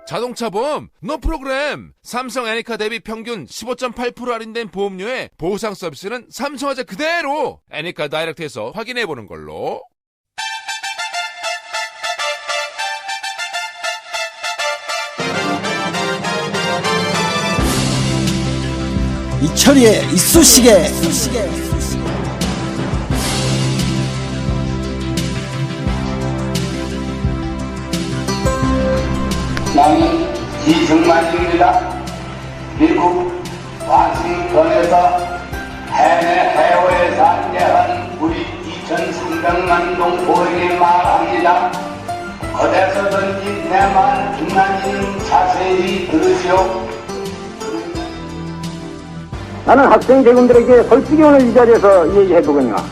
자동차 보험 노 프로그램. 삼성 애니카 대비 평균 15.8% 할인된 보험료에 보상 서비스는 삼성화재 그대로. 애니카 다이렉트에서 확인해보는 걸로. 이철이의 이쑤시개. 나는 이승만입니다. 미국 워싱턴에서 해외에 산재한 우리 2,300만 동포에게 말합니다. 어디서든지 내 말 듣나니 자세히 들으시오. 나는 학생 대군들에게 솔직히 오늘 이 자리에서 얘기해보거니와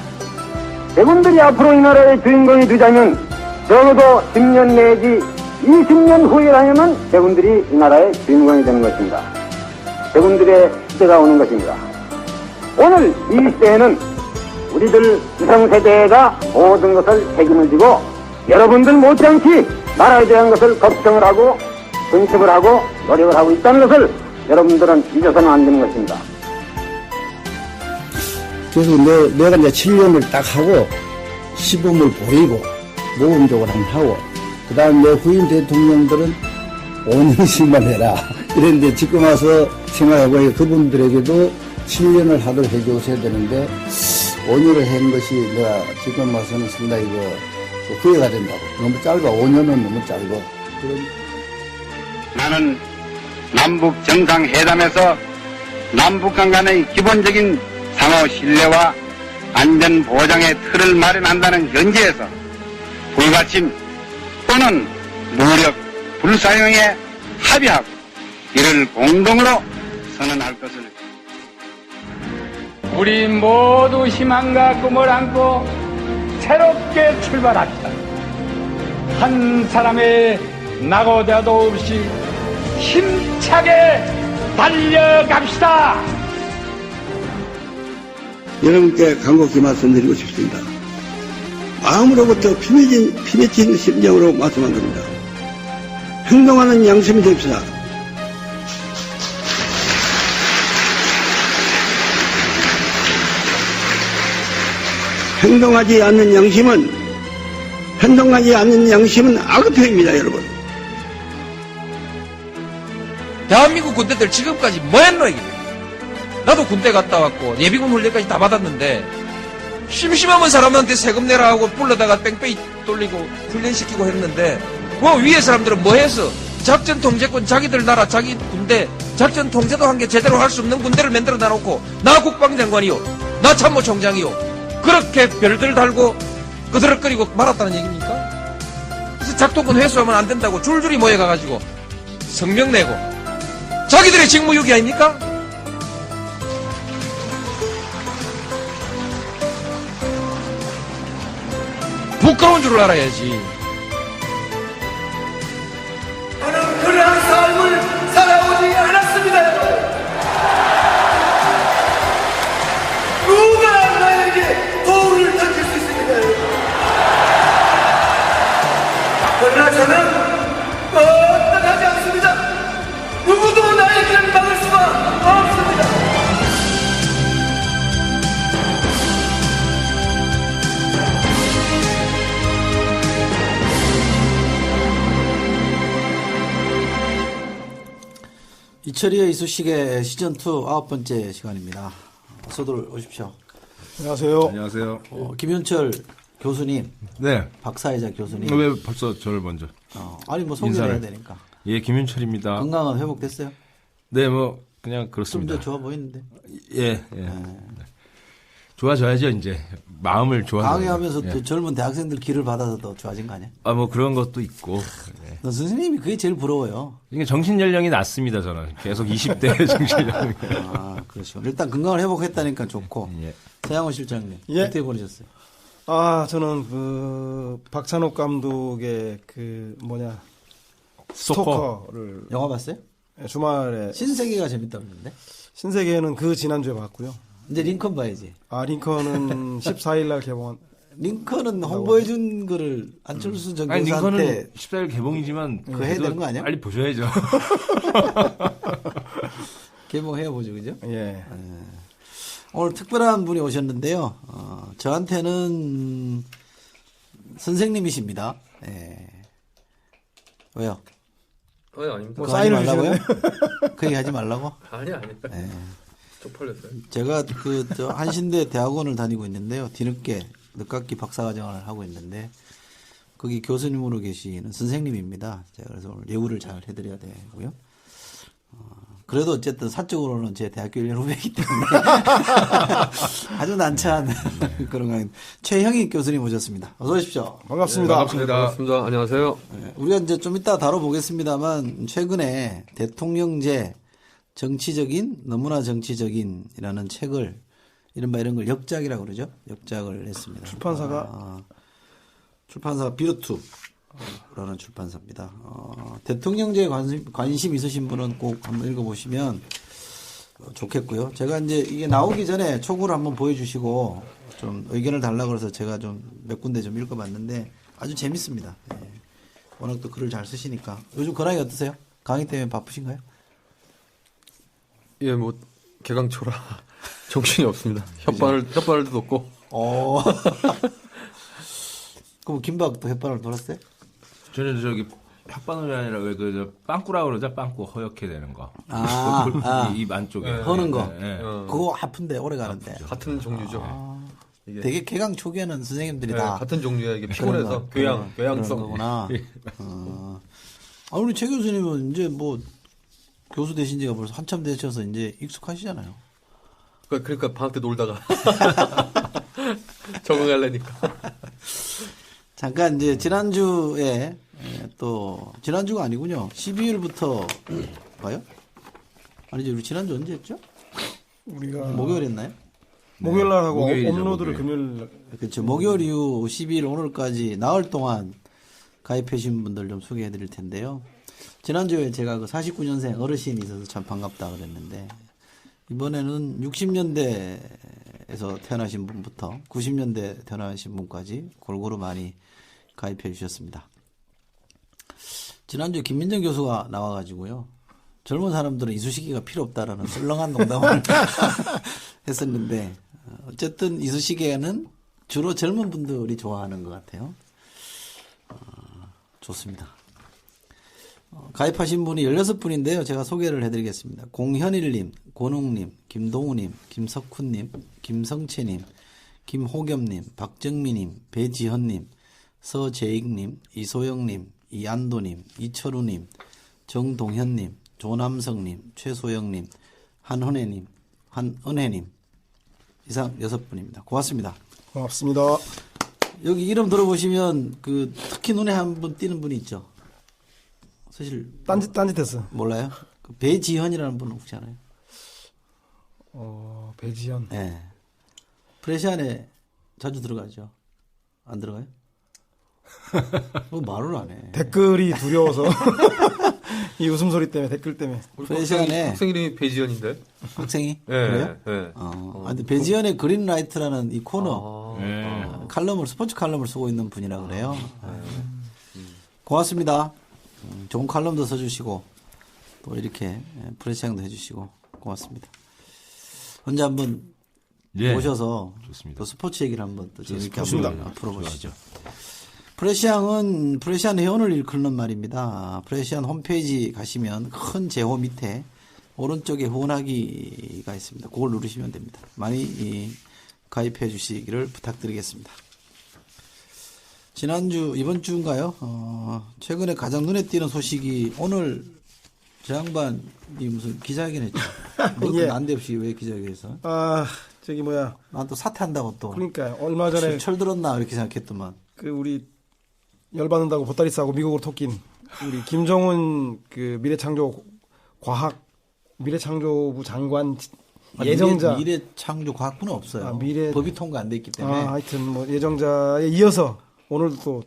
대군들이 앞으로 이 나라의 주인공이 되자면 적어도 10년 내지 20년 후에라면 대군들이 이 나라의 주인공이 되는 것입니다. 대군들의 시대가 오는 것입니다. 오늘 이 시대에는 우리들 기성세대가 모든 것을 책임을 지고 여러분들 못지않게 나라에 대한 것을 걱정을 하고 분석을 하고 노력을 하고 있다는 것을 여러분들은 잊어서는 안 되는 것입니다. 그래서 내가 이제 7년을 딱 하고 시범을 보이고 모범적으로 한번 하고 그 다음 내 후임 대통령들은 5년씩만 해라 이랬는데 지금 와서 생각해보니까 그분들에게도 7년을 하도록 해주셔야 되는데 5년을 한 것이 내가 지금 와서는 상당히 후회가 된다고. 너무 짧아. 5년은 너무 짧아. 나는 남북 정상회담에서 남북 간의 기본적인 상호 신뢰와 안전 보장의 틀을 마련한다는 전제에서 불가침 또는 무력 불사용에 합의하고 이를 공동으로 선언할 것을. 우리 모두 희망과 꿈을 안고 새롭게 출발합시다. 한 사람의 낙오자도 없이 힘차게 달려갑시다. 여러분께 간곡히 말씀드리고 싶습니다. 마음으로부터 피맺힌 심정으로 말씀한 겁니다. 행동하는 양심이 됩시다. 행동하지 않는 양심은 악어표입니다, 여러분. 대한민국 군대들 지금까지 뭐 했노, 이게? 나도 군대 갔다 왔고, 예비군 훈련까지 다 받았는데, 심심하면 사람한테 세금 내라 하고 불러다가 뺑뺑이 돌리고 훈련시키고 했는데, 위에 사람들은 뭐 했어? 작전 통제권 자기들 나라, 자기 군대, 작전 통제도 한 게 제대로 할 수 없는 군대를 만들어 놔놓고, 나 국방장관이요, 나 참모총장이요, 그렇게 별들 달고 끄드럭거리고 말았다는 얘기입니까? 그래서 작동권 회수하면 안 된다고 줄줄이 모여가가지고 성명 내고 자기들의 직무유기 아닙니까? 부끄러운 줄을 알아야지. 저는 그러한 삶을 살아오지 않았습니다. 누가 나에게 돌을 던질 수 있습니까? 그러나 저는 떳떳하지 않습니다. 누구도 나의 길을 막을 수가 없습니다. 이철이의 이쑤시개 시즌2 9번째 시간입니다. 어서들 오십시오. 안녕하세요. 안녕하세요. 김현철 교수님. 네. 박사이자 교수님. 왜 벌써 저를 먼저? 아니 뭐 소개를 해야 되니까. 예, 김윤철입니다. 건강은 회복됐어요? 네, 뭐 그냥 그렇습니다. 좀 더 좋아 보이는데. 예. 좋아져야죠, 이제. 마음을 좋아하는. 강의하면서 또 젊은 대학생들 길을 받아서 더 좋아진 거 아니야? 뭐 그런 것도 있고. 네. 너 선생님이 그게 제일 부러워요. 이게 정신연령이 낮습니다, 저는. 계속 20대 정신연령이. 그렇죠. 일단 건강을 회복했다니까 좋고. 예. 서양호 실장님. 예. 어떻게 보내셨어요? 저는 박찬욱 감독의 스토커를 영화 봤어요? 주말에 신세계가 재밌다고 그러는데. 신세계는 지난주에 봤고요. 이제 링컨 봐야지. 링컨은 14일 날 개봉한 링컨은 홍보해준 거를 안철수 전 아니, 교수한테 링컨은 14일 개봉이지만 그거 해야 되는 거 아니야? 빨리 보셔야죠. 개봉해보죠, 그죠? 예. 오늘 특별한 분이 오셨는데요. 저한테는 선생님이십니다. 예. 왜요? 아닙니다. 뭐 그거 하지 사인을 말라고요? 주시는데? 그 얘기 하지 말라고? 아니. 예. 쪽팔렸어요. 제가 저 한신대 대학원을 다니고 있는데요. 뒤늦게 늦깎이 박사과정을 하고 있는데 거기 교수님으로 계시는 선생님입니다. 제가 그래서 오늘 예우를 잘 해드려야 되고요. 그래도 어쨌든 사적으로는 제 대학교 1년 후배이기 때문에 아주 난처한 그런 거. 최형희 교수님 오셨습니다. 어서 오십시오. 반갑습니다. 반갑습니다. 안녕하세요. 우리가 이제 좀 이따 다뤄보겠습니다만 최근에 대통령제 정치적인 너무나 정치적인이라는 책을 이른바 이런 걸 역작이라고 그러죠. 역작을 했습니다. 출판사가 비르투라는 출판사입니다. 대통령제에 관심 있으신 분은 꼭 한번 읽어보시면 좋겠고요. 제가 이제 이게 나오기 전에 초구를 한번 보여주시고 좀 의견을 달라고 해서 제가 좀 몇 군데 좀 읽어봤는데 아주 재밌습니다. 예. 워낙 또 글을 잘 쓰시니까. 요즘 근황이 어떠세요? 강의 때문에 바쁘신가요? 예, 뭐 개강초라 정신이 없습니다. 혓바늘도 돋고. 그럼 김박도 햇반을 돌았어요? 저는 저기 혓바늘이 아니라 왜 그 빵꾸라고 그러죠? 빵꾸 허옇게 되는 거. 입 안쪽에. 허는 거. 네. 그거 아픈데 오래 가는데. 같은 종류죠. 이게 되게 개강 초기에는 선생님들이 다 같은 종류야. 이게 피곤해서 교양성 거구나. 우리 최 교수님은 이제 뭐 교수 되신 지가 벌써 한참 되셔서 이제 익숙하시잖아요. 그러니까 방학 때 놀다가 적응하려니까. 잠깐 이제 지난주에 또 지난주가 아니군요. 12일부터 봐요? 아니죠. 우리 지난주 언제 했죠? 우리가 목요일 했나요? 목요일 날 하고 목요일이죠, 업로드를 목요일. 금요일 날. 그렇죠. 목요일 이후 12일 오늘까지 나흘 동안 가입하신 분들 좀 소개해 드릴 텐데요. 지난주에 제가 그 49년생 어르신이 있어서 참 반갑다 그랬는데 이번에는 60년대에서 태어나신 분부터 90년대 태어나신 분까지 골고루 많이 가입해 주셨습니다. 지난주에 김민정 교수가 나와가지고요. 젊은 사람들은 이쑤시개가 필요 없다라는 썰렁한 농담을 했었는데 어쨌든 이쑤시개는 주로 젊은 분들이 좋아하는 것 같아요. 좋습니다. 가입하신 분이 16분인데요. 제가 소개를 해드리겠습니다. 공현일님, 권웅님, 김동우님, 김석훈님, 김성채님, 김호겸님, 박정미님, 배지현님, 서재익님, 이소영님, 이안도님, 이철우님, 정동현님, 조남성님, 최소영님, 한은혜님, 이상 6분입니다. 고맙습니다. 고맙습니다. 여기 이름 들어보시면 그 특히 눈에 한 분 띄는 분이 있죠. 사실 딴짓했어. 몰라요? 그 배지현이라는 분은 혹시 아나요? 배지현. 네. 프레시안에 자주 들어가죠. 안 들어가요? 말을 안 해. 댓글이 두려워서 이 웃음소리 때문에 댓글 때문에. 프레시안에 학생 이름이 배지현인데. 학생이? 네, 그래요? 네. 근데 배지현의 그린라이트라는 이 코너 네. 스포츠 칼럼을 쓰고 있는 분이라 그래요. 고맙습니다. 좋은 칼럼도 써주시고 또 이렇게 프레시안도 해주시고 고맙습니다. 언제 한번 모셔서 좋습니다. 또 스포츠 얘기를 한번 또 재밌게 좋습니다. 한번 풀어보시죠. 프레시안은 프레시안 회원을 일컫는 말입니다. 프레시안 홈페이지 가시면 큰 제호 밑에 오른쪽에 후원하기가 있습니다. 그걸 누르시면 됩니다. 많이 가입해 주시기를 부탁드리겠습니다. 지난주, 이번 주인가요? 최근에 가장 눈에 띄는 소식이 오늘 저 양반이 무슨 기자회견 했죠. 그것도 예. 난데없이 왜 기자회견에서? 저기 뭐야. 난 또 사퇴한다고 또. 그러니까 얼마 전에 철 들었나 이렇게 생각했더만. 그 우리 열받는다고 보따리 싸고 미국으로 토낀 우리 김정은 그 미래창조부 장관 예정자. 미래창조 과학부는 없어요. 법이 통과 안 돼 있기 때문에. 하여튼 뭐 예정자에 이어서 오늘도 또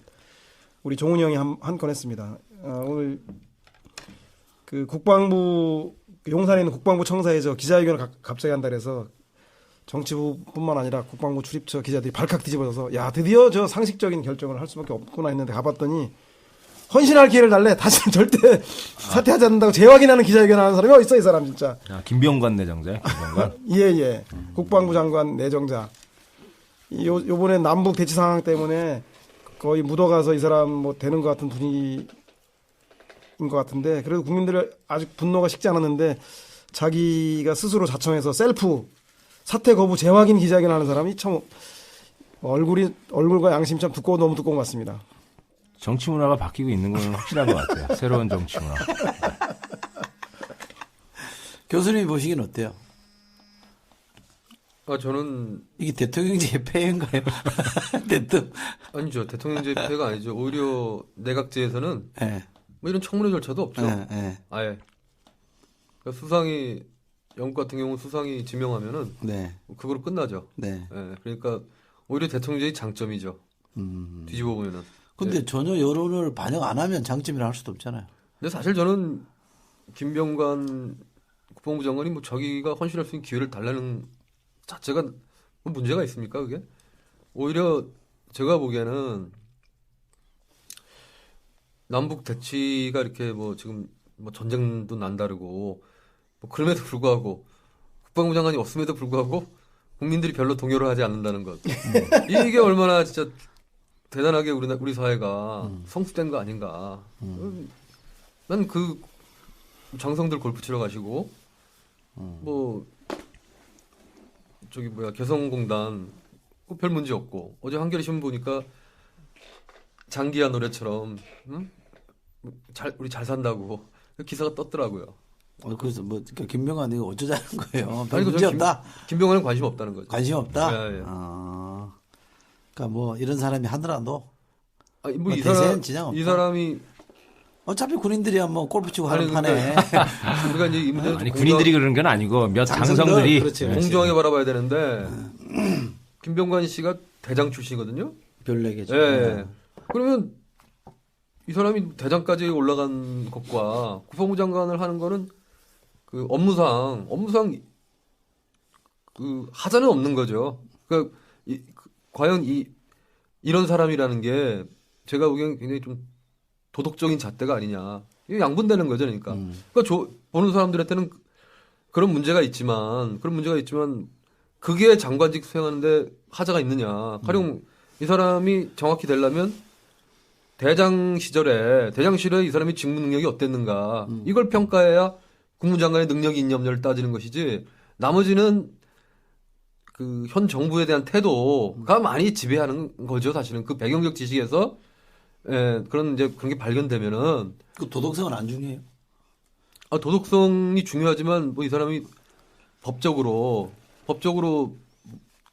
우리 종훈이 형이 한 건 했습니다. 오늘 그 국방부 용산에 있는 국방부 청사에서 기자회견을 갑자기 한다 그래서 정치부뿐만 아니라 국방부 출입처 기자들이 발칵 뒤집어져서 야 드디어 저 상식적인 결정을 할 수밖에 없구나 했는데 가봤더니 헌신할 기회를 달래 다시는 절대 사퇴하지 않는다고 재확인하는 기자회견하는 사람이 어디 있어 이 사람 진짜. 김병관 내정자. 김병관. 예. 국방부 장관 내정자. 요번에 남북 대치 상황 때문에 거의 묻어가서 이 사람 뭐 되는 것 같은 분위기인 것 같은데 그래도 국민들 아직 분노가 식지 않았는데 자기가 스스로 자청해서 셀프 사퇴 거부 재확인 기자회견 하는 사람이 참 얼굴과 양심이 참 너무 두꺼운 것 같습니다. 정치 문화가 바뀌고 있는 건 확실한 것 같아요. 새로운 정치 문화. 교수님이 보시기엔 어때요? 저는 이게 대통령제의 폐해인가요? 아니죠. 대통령제의 폐해가 아니죠. 오히려 내각제에서는 네. 뭐 이런 청문회 절차도 없죠. 네. 아예. 그러니까 수상이 영국 같은 경우 수상이 지명하면은 네. 그거로 끝나죠. 네. 그러니까 오히려 대통령제의 장점이죠. 뒤집어 보면은. 근데 전혀 여론을 반영 안 하면 장점이라 할 수도 없잖아요. 근데 사실 저는 김병관 국방부 장관이 뭐 자기가 헌신할 수 있는 기회를 달라는 자체가 뭐 문제가 있습니까, 그게? 오히려 제가 보기에는 남북 대치가 이렇게 뭐 지금 뭐 전쟁도 난다르고 뭐 그럼에도 불구하고 국방부 장관이 없음에도 불구하고 국민들이 별로 동요를 하지 않는다는 것. 이게 얼마나 진짜 대단하게 우리 사회가 성숙된 거 아닌가. 난 그 장성들 골프 치러 가시고 뭐 저기 개성공단 별 문제 없고 어제 한겨레 신문 보니까 장기하 노래처럼 우리 잘 산다고 기사가 떴더라고요. 그래서 뭐 김병관이 어쩌자는 거예요? 아니 문제 없다. 김병관은 관심 없다는 거죠. 관심 없다. 예. 그러니까 뭐 이런 사람이 하더라도 뭐 이 사람이 어차피 군인들이야 뭐 골프 치고 하는 판에. 우리가 이제 이 문제는 아니 군인들이 그런 건 아니고 몇 장성들이 공정하게 바라봐야 되는데 김병관 씨가 대장 출신이거든요. 별내게죠. 예. 그러면 이 사람이 대장까지 올라간 것과 국방부 장관을 하는 거는 그 업무상 그 하자는 없는 거죠. 그러니까 과연 이런 사람이라는 게 제가 보기엔 굉장히 좀 도덕적인 잣대가 아니냐. 이게 양분되는 거죠, 그러니까. 그러니까 보는 사람들한테는 그런 문제가 있지만 그게 장관직 수행하는데 하자가 있느냐. 가령 이 사람이 정확히 되려면 대장 시절에 이 사람이 직무 능력이 어땠는가. 이걸 평가해야 국무장관의 능력이 있냐 없냐를 따지는 것이지. 나머지는 그 현 정부에 대한 태도가 많이 지배하는 거죠, 사실은. 그 배경적 지식에서 그런 게 발견되면은. 그 도덕성은 안 중요해요? 도덕성이 중요하지만 뭐 이 사람이 법적으로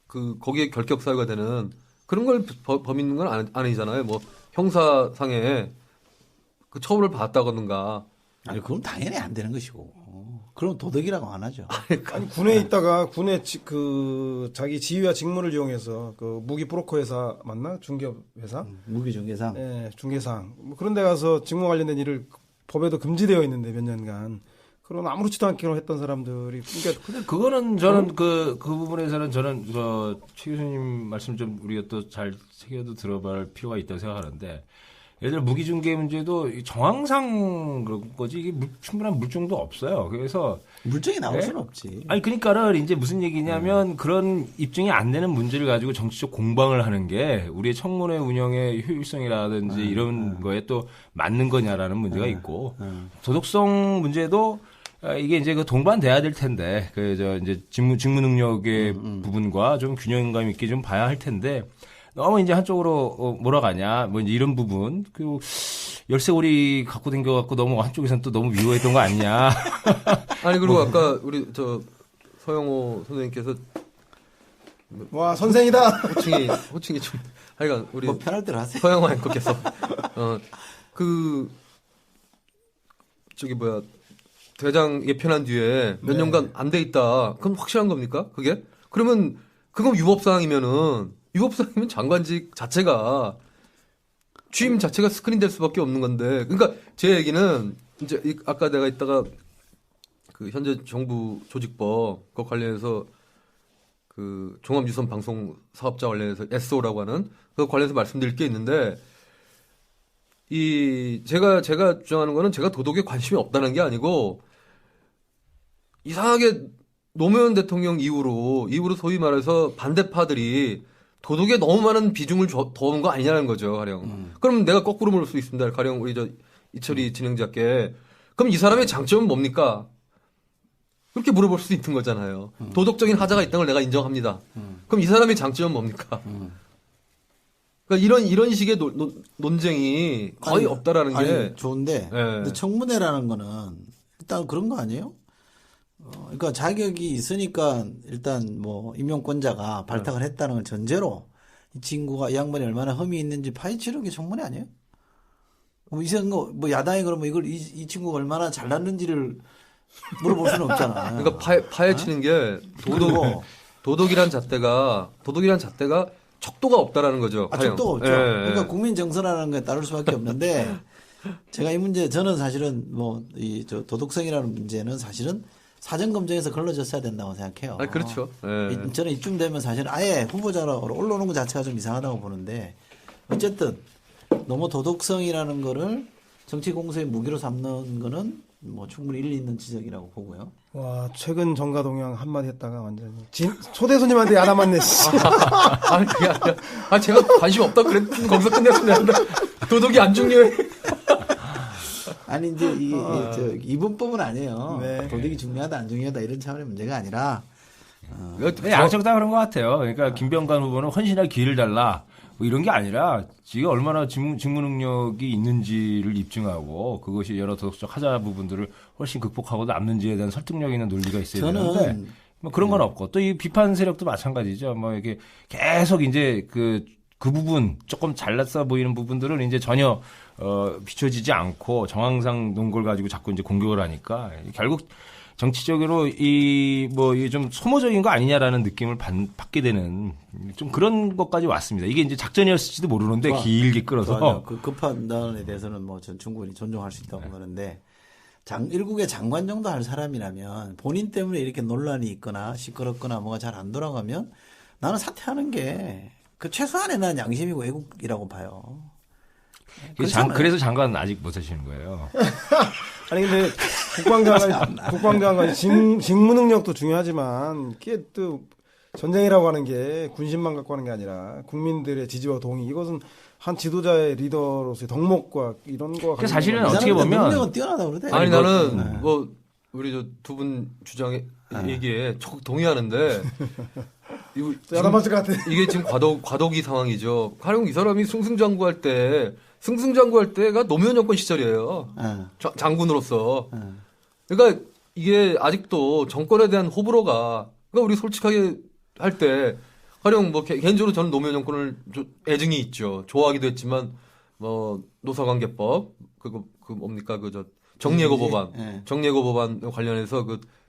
그 거기에 결격 사유가 되는 그런 걸 범인는 건 아니잖아요. 뭐 형사상에 그 처벌을 받았다거든가. 아니 그건 당연히 안 되는 것이고. 그럼 도덕이라고 안 하죠. 아니 군에 있다가 군에 그 자기 지위와 직무를 이용해서 그 무기 브로커 회사 맞나? 중개업 회사? 무기 중개상. 네, 중개상. 뭐 그런 데 가서 직무 관련된 일을 법에도 금지되어 있는데 몇 년간 그런 아무렇지도 않게 했던 사람들이 그러니까 근데 그거는 저는 그 부분에서는 저는 최 교수님 말씀 좀 우리가 또 잘 새겨도 들어볼 필요가 있다고 생각하는데 예를 들어 무기중개 문제도 정황상 그런 거지 이게 충분한 물증도 없어요. 그래서 물증이 나올 수는 없지. 아니 그러니까는 이제 무슨 얘기냐면 그런 입증이 안 되는 문제를 가지고 정치적 공방을 하는 게 우리의 청문회 운영의 효율성이라든지 이런 거에 또 맞는 거냐라는 문제가 있고 도덕성 문제도 이게 이제 그 동반돼야 될 텐데 이제 직무 능력의 부분과 좀 균형감 있게 좀 봐야 할 텐데. 너무 이제 한쪽으로 몰아가냐, 뭐 이제 이런 부분, 그리고 열쇠고리 갖고 댕겨갖고 너무 한쪽에서는 또 너무 미워했던 거 아니냐. 아니, 그리고 아까 우리 서영호 선생님께서. 와, 선생이다! 호칭이 좀, 하여간 우리. 뭐 편할 대로 하세요. 서영호 앵커께서. 대장 예편한 뒤에 몇 년간 안 돼 있다. 그럼 확실한 겁니까? 그게? 그러면, 그건 위법사항이면 장관직 자체가 취임 자체가 스크린될 수밖에 없는 건데, 그러니까 제 얘기는 이제 아까 내가 이따가 그 현재 정부 조직법 그 관련해서 그 종합유선 방송 사업자 관련해서 SO라고 하는 그 관련해서 말씀드릴 게 있는데 제가 주장하는 거는 제가 도덕에 관심이 없다는 게 아니고 이상하게 노무현 대통령 이후로 소위 말해서 반대파들이 도덕에 너무 많은 비중을 더한 거 아니냐는 거죠, 가령. 그럼 내가 거꾸로 물을 수 있습니다. 가령 우리 이철희 진행자께 그럼 이 사람의 장점은 뭡니까? 그렇게 물어볼 수 있는 거잖아요. 도덕적인 하자가 있다는 걸 내가 인정합니다. 그럼 이 사람의 장점은 뭡니까? 그러니까 이런 식의 논쟁이 거의 없다라는 게 좋은데 근데 청문회라는 거는 일단 그런 거 아니에요? 그러니까 자격이 있으니까 일단 뭐 임용권자가 발탁을 했다는 걸 전제로 이 친구가 이 양반이 얼마나 흠이 있는지 파헤치는 게 청문회 아니에요? 뭐 야당이 그러면 이걸 이 친구가 얼마나 잘났는지를 물어볼 수는 없잖아. 그러니까 파헤치는 게 도덕이란 잣대가 척도가 없다라는 거죠. 척도가 없죠. 그러니까 국민 정서라는 거에 따를 수밖에 없는데 제가 이 문제 저는 사실은 뭐 저 도덕성이라는 문제는 사실은 사전 검증에서 걸러졌어야 된다고 생각해요. 그렇죠. 저는 이쯤 되면 사실 아예 후보자로 올라오는 것 자체가 좀 이상하다고 보는데 어쨌든 너무 도덕성이라는 거를 정치 공세의 무기로 삼는 거는 뭐 충분히 일리 있는 지적이라고 보고요. 와, 최근 정가 동향 한마디 했다가 완전히 초대 손님한테 야담았네. 그게 아니라 제가 관심 없다 그랬더니 거기서 끝냈으면 도덕이 안 중요해. 아니 이제 이분법은 아니에요. 네. 도덕이 중요하다 안 중요하다 이런 차원의 문제가 아니라 양쪽 다 그런 것 같아요. 그러니까 김병관 후보는 헌신할 기회를 달라. 뭐 이런 게 아니라 지가 얼마나 직무 능력이 있는지를 입증하고 그것이 여러 도덕적 하자 부분들을 훨씬 극복하고 남는지에 대한 설득력 있는 논리가 있어야 되는데 뭐 그런 건 없고 또 이 비판 세력도 마찬가지죠. 뭐 이게 계속 이제 그 부분 조금 잘났어 보이는 부분들은 이제 전혀 비춰지지 않고 정황상 논 걸 가지고 자꾸 이제 공격을 하니까 결국 정치적으로 이게 좀 소모적인 거 아니냐라는 느낌을 받게 되는 좀 그런 것까지 왔습니다. 이게 이제 작전이었을지도 모르는데 길게 끌어서. 그 판단에 대해서는 뭐 전 충분히 존중할 수 있다고 보는데 일국의 장관 정도 할 사람이라면 본인 때문에 이렇게 논란이 있거나 시끄럽거나 뭐가 잘 안 돌아가면 나는 사퇴하는 게 그 최소한의 난 양심이고 애국이라고 봐요. 그래서 장관 아직 못 하시는 거예요. 아니 근데 국방장관이 직무 능력도 중요하지만 이게 또 전쟁이라고 하는 게 군심만 갖고 하는 게 아니라 국민들의 지지와 동의 이것은 한 지도자의 리더로서의 덕목과 이런 거. 사실은 어떻게 보면 능력은 뛰어나다고 그러대. 아니 나는 뭐 우리 저 두 분 주장에 얘기에 동의하는데. 야단맞을 것 같아. 이게 지금 과도기 상황이죠. 가령 이 사람이 승승장구할 때가 노무현 정권 시절이에요. 장군으로서. 그러니까 이게 아직도 정권에 대한 호불호가, 그러니까 우리 솔직하게 할 때, 가령 뭐 개인적으로 저는 노무현 정권을 애증이 있죠. 좋아하기도 했지만, 뭐 노사관계법, 뭡니까 정리해고 법안, 정리해고 법안 관련해서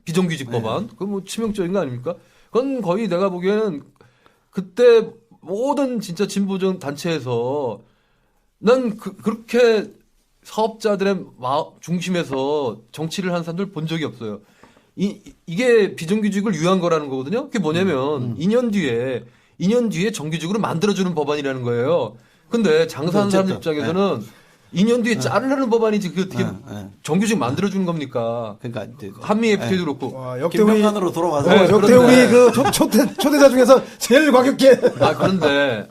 비정규직 법안, 뭐 치명적인 거 아닙니까? 그건 거의 내가 보기에는 그때 모든 진짜 진보적 단체에서 난 그렇게 사업자들의 중심에서 정치를 한 사람들 본 적이 없어요. 이게 비정규직을 유한 거라는 거거든요. 그게 뭐냐면 2년 뒤에 정규직으로 만들어주는 법안이라는 거예요. 근데 장사하는 사람들 입장에서는 2년 뒤에 자르려는 법안이지 그게 어떻게 정규직 만들어주는 겁니까? 그러니까 한미 FTA도 그렇고. 김병관으로 돌아가서 역대 우리 초대자 중에서 제일 과격해. 그런데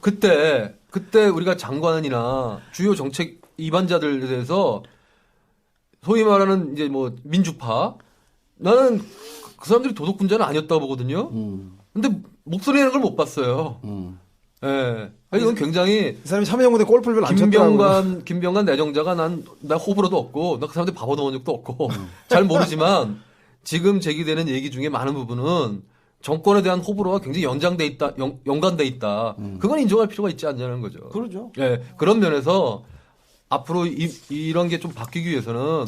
그때 우리가 장관이나 주요 정책 입안자들에 대해서 소위 말하는 이제 뭐 민주파 나는 그 사람들이 도덕군자는 아니었다고 보거든요. 근데 목소리 내는 걸 못 봤어요. 예. 이건 굉장히 이 사람이 참여연구대 골프를 별로 안 쳤더라고요. 김병관 내정자가 나 호불호도 없고 나 그 사람한테 밥 얻어먹은 적도 없고 잘 모르지만 지금 제기되는 얘기 중에 많은 부분은 정권에 대한 호불호가 굉장히 연관돼 있다. 그건 인정할 필요가 있지 않냐는 거죠. 그러죠. 예. 그런 면에서 앞으로 이런 게 좀 바뀌기 위해서는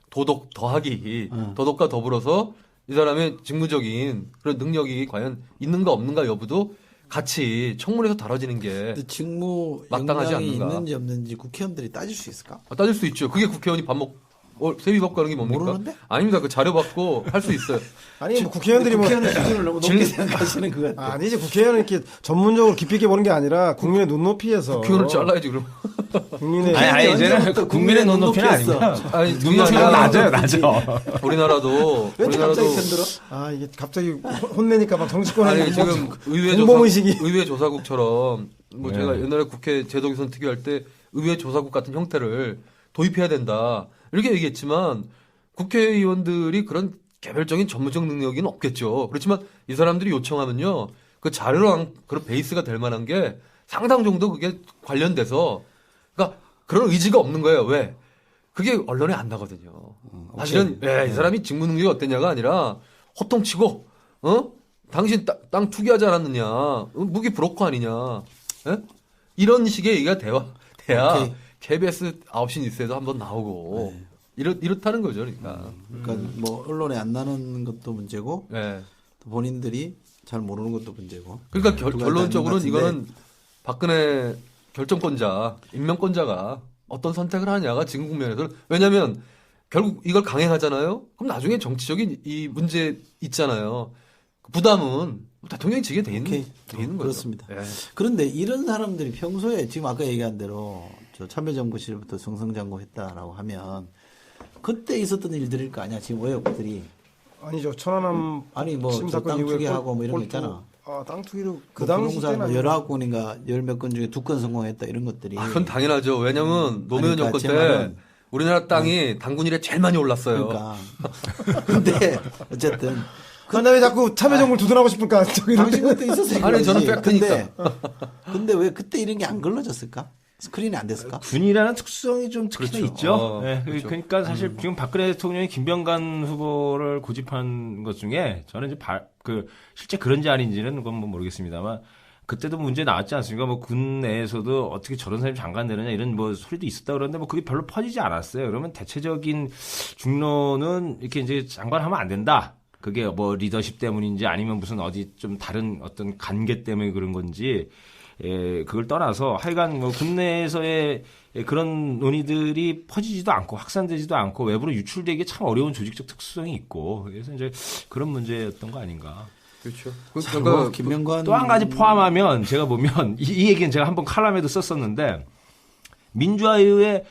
도덕 더하기, 도덕과 더불어서 이 사람의 직무적인 그런 능력이 과연 있는가 없는가 여부도 같이 청문회에서 다뤄지는 게 직무 마땅하지 역량이 않는가. 있는지 없는지 국회의원들이 따질 수 있을까? 따질 수 있죠. 그게 국회의원이 밥 세비법 가는 게 뭡니까? 모르는데? 아닙니다. 그 자료 받고 할 수 있어요. 아니 뭐 국회의원들이 뭐 수준을 너무 높게 생각하시는 것 같아요. 아니지 국회의원은 이렇게 전문적으로 깊이 있게 보는 게 아니라 국민의 눈높이에서 국회의원을 잘라야지 그럼. 국민의 아니 이제는 국민의 눈높이는 아니고요. 아니 눈높이가 낮아요. 우리나라도 왜 갑자기 편들어? 아 이게 갑자기 혼내니까 막 정치권에 아니 지금 의회 조사국처럼 뭐 제가 옛날에 국회 제도개선 특위할 때 의회 조사국 같은 형태를 도입해야 된다 이렇게 얘기했지만 국회의원들이 그런 개별적인 전문적 능력은 없겠죠. 그렇지만 이 사람들이 요청하면요 그 자료랑 그런 베이스가 될 만한 게 상당 정도 그게 관련돼서 그러니까 그런 의지가 없는 거예요. 왜? 그게 언론에 안 나거든요. 사실은 이 사람이 직무 능력이 어땠냐가 아니라 호통치고 당신 땅 투기하지 않았느냐 무기 브로커 아니냐 이런 식의 얘기가 돼야 KBS 9시 뉴스에도 한번 나오고 이렇다는 거죠. 그러니까 뭐 언론에 안 나는 것도 문제고 또 본인들이 잘 모르는 것도 문제고. 그러니까 결론적으로는 이거는 박근혜 결정권자, 임명권자가 어떤 선택을 하냐가 지금 국면에서 왜냐하면 결국 이걸 강행하잖아요. 그럼 나중에 정치적인 이 문제 있잖아요. 부담은 대통령이 지게 돼 있는 거죠. 그렇습니다. 그런데 이런 사람들이 평소에 지금 아까 얘기한 대로 저 참여정부 시절부터 승승장구했다라고 하면 그때 있었던 일들일 거 아니야. 지금 의혹들이. 아니죠. 천안함 아니 뭐 땅 투기하고 뭐 이런 거 있잖아. 아, 땅 투기로 그 뭐 당시 때는 19건인가 10몇 건 중에 2건 성공했다 이런 것들이. 그건 당연하죠. 왜냐면 노무현 정권 때 우리나라 땅이 당군일에 제일 많이 올랐어요. 그러니까. 근데 어쨌든 근데 왜 자꾸 참여정부를 두둔하고 싶을까? 당신 그때 있었어요. 아니 저는 팩트니까. 근데 왜 그때 이런 게 안 걸러졌을까? 스크린이 안 됐을까? 군이라는 특성이 좀 특히나 그렇죠. 있죠. 그렇죠. 그러니까 사실 지금 박근혜 대통령이 김병관 후보를 고집한 것 중에 저는 이제 실제 그런지 아닌지는 그건 뭐 모르겠습니다만 그때도 문제 나왔지 않습니까? 뭐 군 내에서도 어떻게 저런 사람이 장관 되느냐 이런 뭐 소리도 있었다 그러는데 뭐 그게 별로 퍼지지 않았어요. 그러면 대체적인 중론은 이렇게 이제 장관하면 안 된다. 그게 뭐 리더십 때문인지 아니면 무슨 어디 좀 다른 어떤 관계 때문에 그런 건지 그걸 떠나서 하여간 뭐 국내에서의 그런 논의들이 퍼지지도 않고 확산되지도 않고 외부로 유출되기 참 어려운 조직적 특수성이 있고 그래서 이제 그런 문제였던 거 아닌가. 그렇죠. 그러니까 김명관 또 한 가지 포함하면 제가 보면 이 얘기는 제가 한번 칼럼에도 썼었는데 민주화 이후에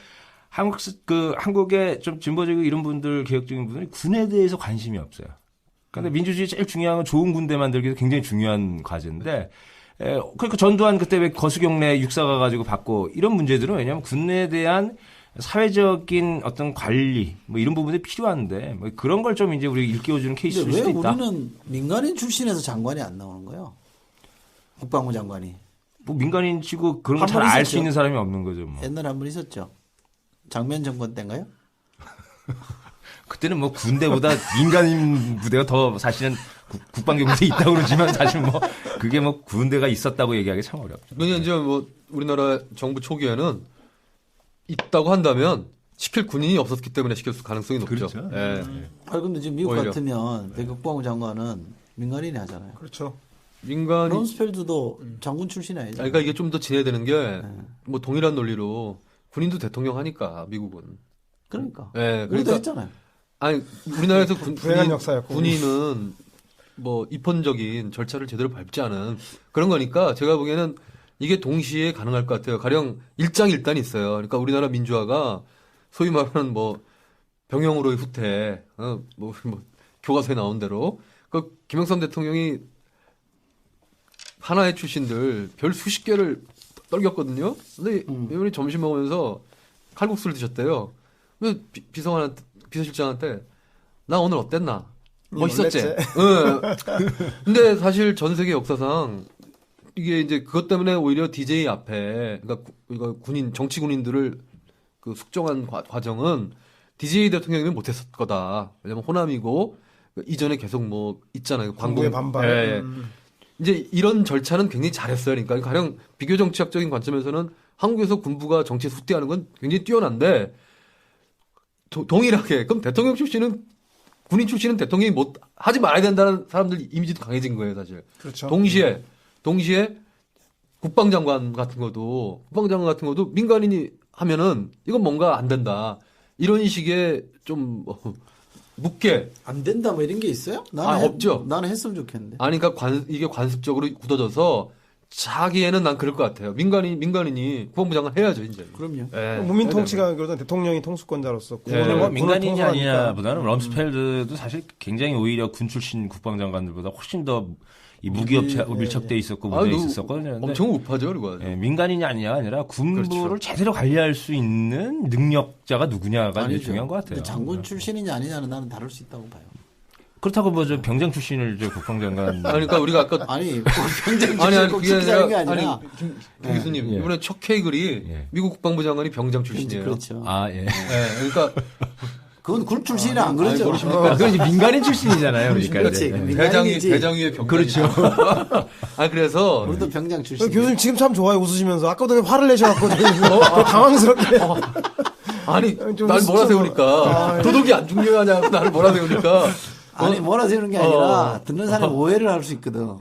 한국의 좀 진보적이고 이런 분들 개혁적인 분들이 군에 대해서 관심이 없어요. 그런데 민주주의 제일 중요한 건 좋은 군대 만들기도 굉장히 중요한 과제인데 그러니까 전두환 그때 왜 거수경례 육사 가가지고 받고 이런 문제들은 왜냐하면 군에 대한 사회적인 어떤 관리 뭐 이런 부분들이 필요한데 뭐 그런 걸 좀 이제 우리 일깨워주는 케이스일 수도 있다. 왜 우리는 민간인 출신에서 장관이 안 나오는 거예요? 국방부 장관이. 뭐 민간인치고 그런 걸 잘 알 수 있는 사람이 없는 거죠. 뭐. 옛날에 한 번 있었죠. 장면 정권 때인가요? 그때는 뭐 군대보다 민간인 부대가 더 사실은 국방경부대에 있다고 그러지만 사실 뭐 그게 뭐 군대가 있었다고 얘기하기 참 어렵죠. 왜냐면 이제 뭐 우리나라 정부 초기에는 있다고 한다면 시킬 군인이 없었기 때문에 시켰을 가능성이 높죠. 그렇죠. 근데 지금 미국 오히려. 같으면 국방부 장관은 민간인이 하잖아요. 그렇죠. 민간이 론스펠드도 장군 출신이 아니죠. 그러니까 이게 좀 더 진행되는 게 뭐 동일한 논리로 군인도 대통령 하니까 미국은. 그러니까. 네, 우리도 했잖아요. 아니 우리나라에서 불행한 역사였고 군인은 뭐 입헌적인 절차를 제대로 밟지 않은 그런 거니까 제가 보기에는 이게 동시에 가능할 것 같아요. 가령 일장일단이 있어요. 그러니까 우리나라 민주화가 소위 말하는 뭐 병영으로의 후퇴, 뭐 교과서에 나온 대로 그 김영삼 대통령이 하나의 출신들 별 수십 개를 떨겼거든요. 근데 이번에 점심 먹으면서 칼국수를 드셨대요. 근데 비서실장한테 나 오늘 어땠나? 멋있었지? 근데 사실 전 세계 역사상 이게 이제 그것 때문에 오히려 DJ 앞에 그러니까 군인 정치 군인들을 그 숙정한 과정은 DJ 대통령이면 못했을 거다. 왜냐면 호남이고 이전에 계속 뭐 있잖아요. 광고의 반발. 이제 이런 절차는 굉장히 잘했어요. 그러니까 가령 비교 정치학적인 관점에서는 한국에서 군부가 정치에 후퇴하는 건 굉장히 뛰어난데 동일하게 그럼 대통령 출신은 군인 출신은 대통령이 못 하지 말아야 된다는 사람들 이미지도 강해진 거예요, 사실. 그렇죠. 동시에 국방장관 같은 것도 민간인이 하면은 이건 뭔가 안 된다. 이런 식의 좀 묻게. 안 된다 뭐 이런 게 있어요? 나는 없죠. 나는 했으면 좋겠는데. 아니, 그러니까 이게 관습적으로 굳어져서 자기애는 난 그럴 것 같아요. 민간인이 국방부 장관 해야죠, 이제. 그럼요. 예. 국민 통치가 그러던 대통령이 통수권자로서 근데 뭐 군을 민간인이 통솔하니까. 아니냐보다는 럼스펠드도 사실 굉장히 오히려 군 출신 국방장관들보다 훨씬 더 이 무기업 밀착돼 있었고 무대에 있었거든요. 근데 엄청 우파죠, 그리고. 예, 민간인이 아니라 군부를 그렇죠. 제대로 관리할 수 있는 능력자가 누구냐가 이제 중요한 것 같아요. 근데 장군 출신이냐 아니냐는 나는 다를 수 있다고 봐요. 그렇다고 뭐 저 병장 출신을 저 국방장관 그러니까 우리가 아까 아니 병장 아니, 출신 꼭 그게 지키자는 게 아니라, 아니라. 김 교수님, 이번에 척 케이글이 미국 국방부 장관이 병장 출신이에요. 그렇죠. 아 예. 그러니까 그건 군 출신이 안 그러죠. 그건 이제 민간인 출신이잖아요. 그러니까 그렇지. 이제. 대장 위에 병장. 그렇죠. 그래서 우리도 병장 출신. 교수님 지금 참 좋아요 웃으시면서 아까도 왜 화를 내셔갖고 당황스럽게 아니 좀 날 진짜 몰아세우니까 도덕이 안 중요하냐고 나를 몰아세우니까 아니 몰아세우는 게 아니라 듣는 사람이 오해를 할 수 있거든.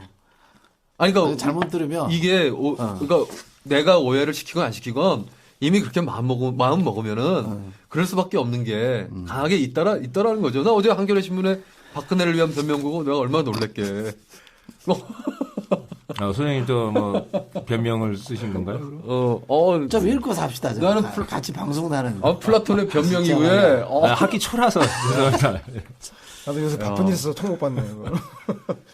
아니 그러니까 잘못 들으면 이게 그러니까 내가 오해를 시키건 안 시키건 이미 그렇게 마음 먹으면은 그럴 수밖에 없는 게 강하게 있다라는 거죠. 나 어제 한겨레 신문에 박근혜를 위한 변명 보고 내가 얼마나 놀랬게. 소장님도 뭐 변명을 쓰신 건가요? 좀 읽고 삽시다. 나는 같이 방송하는. 플라톤의 변명 이후에 학기 초라서 죄송합니다. 나도 요새 바쁜 일 있어서 통 못 받네요.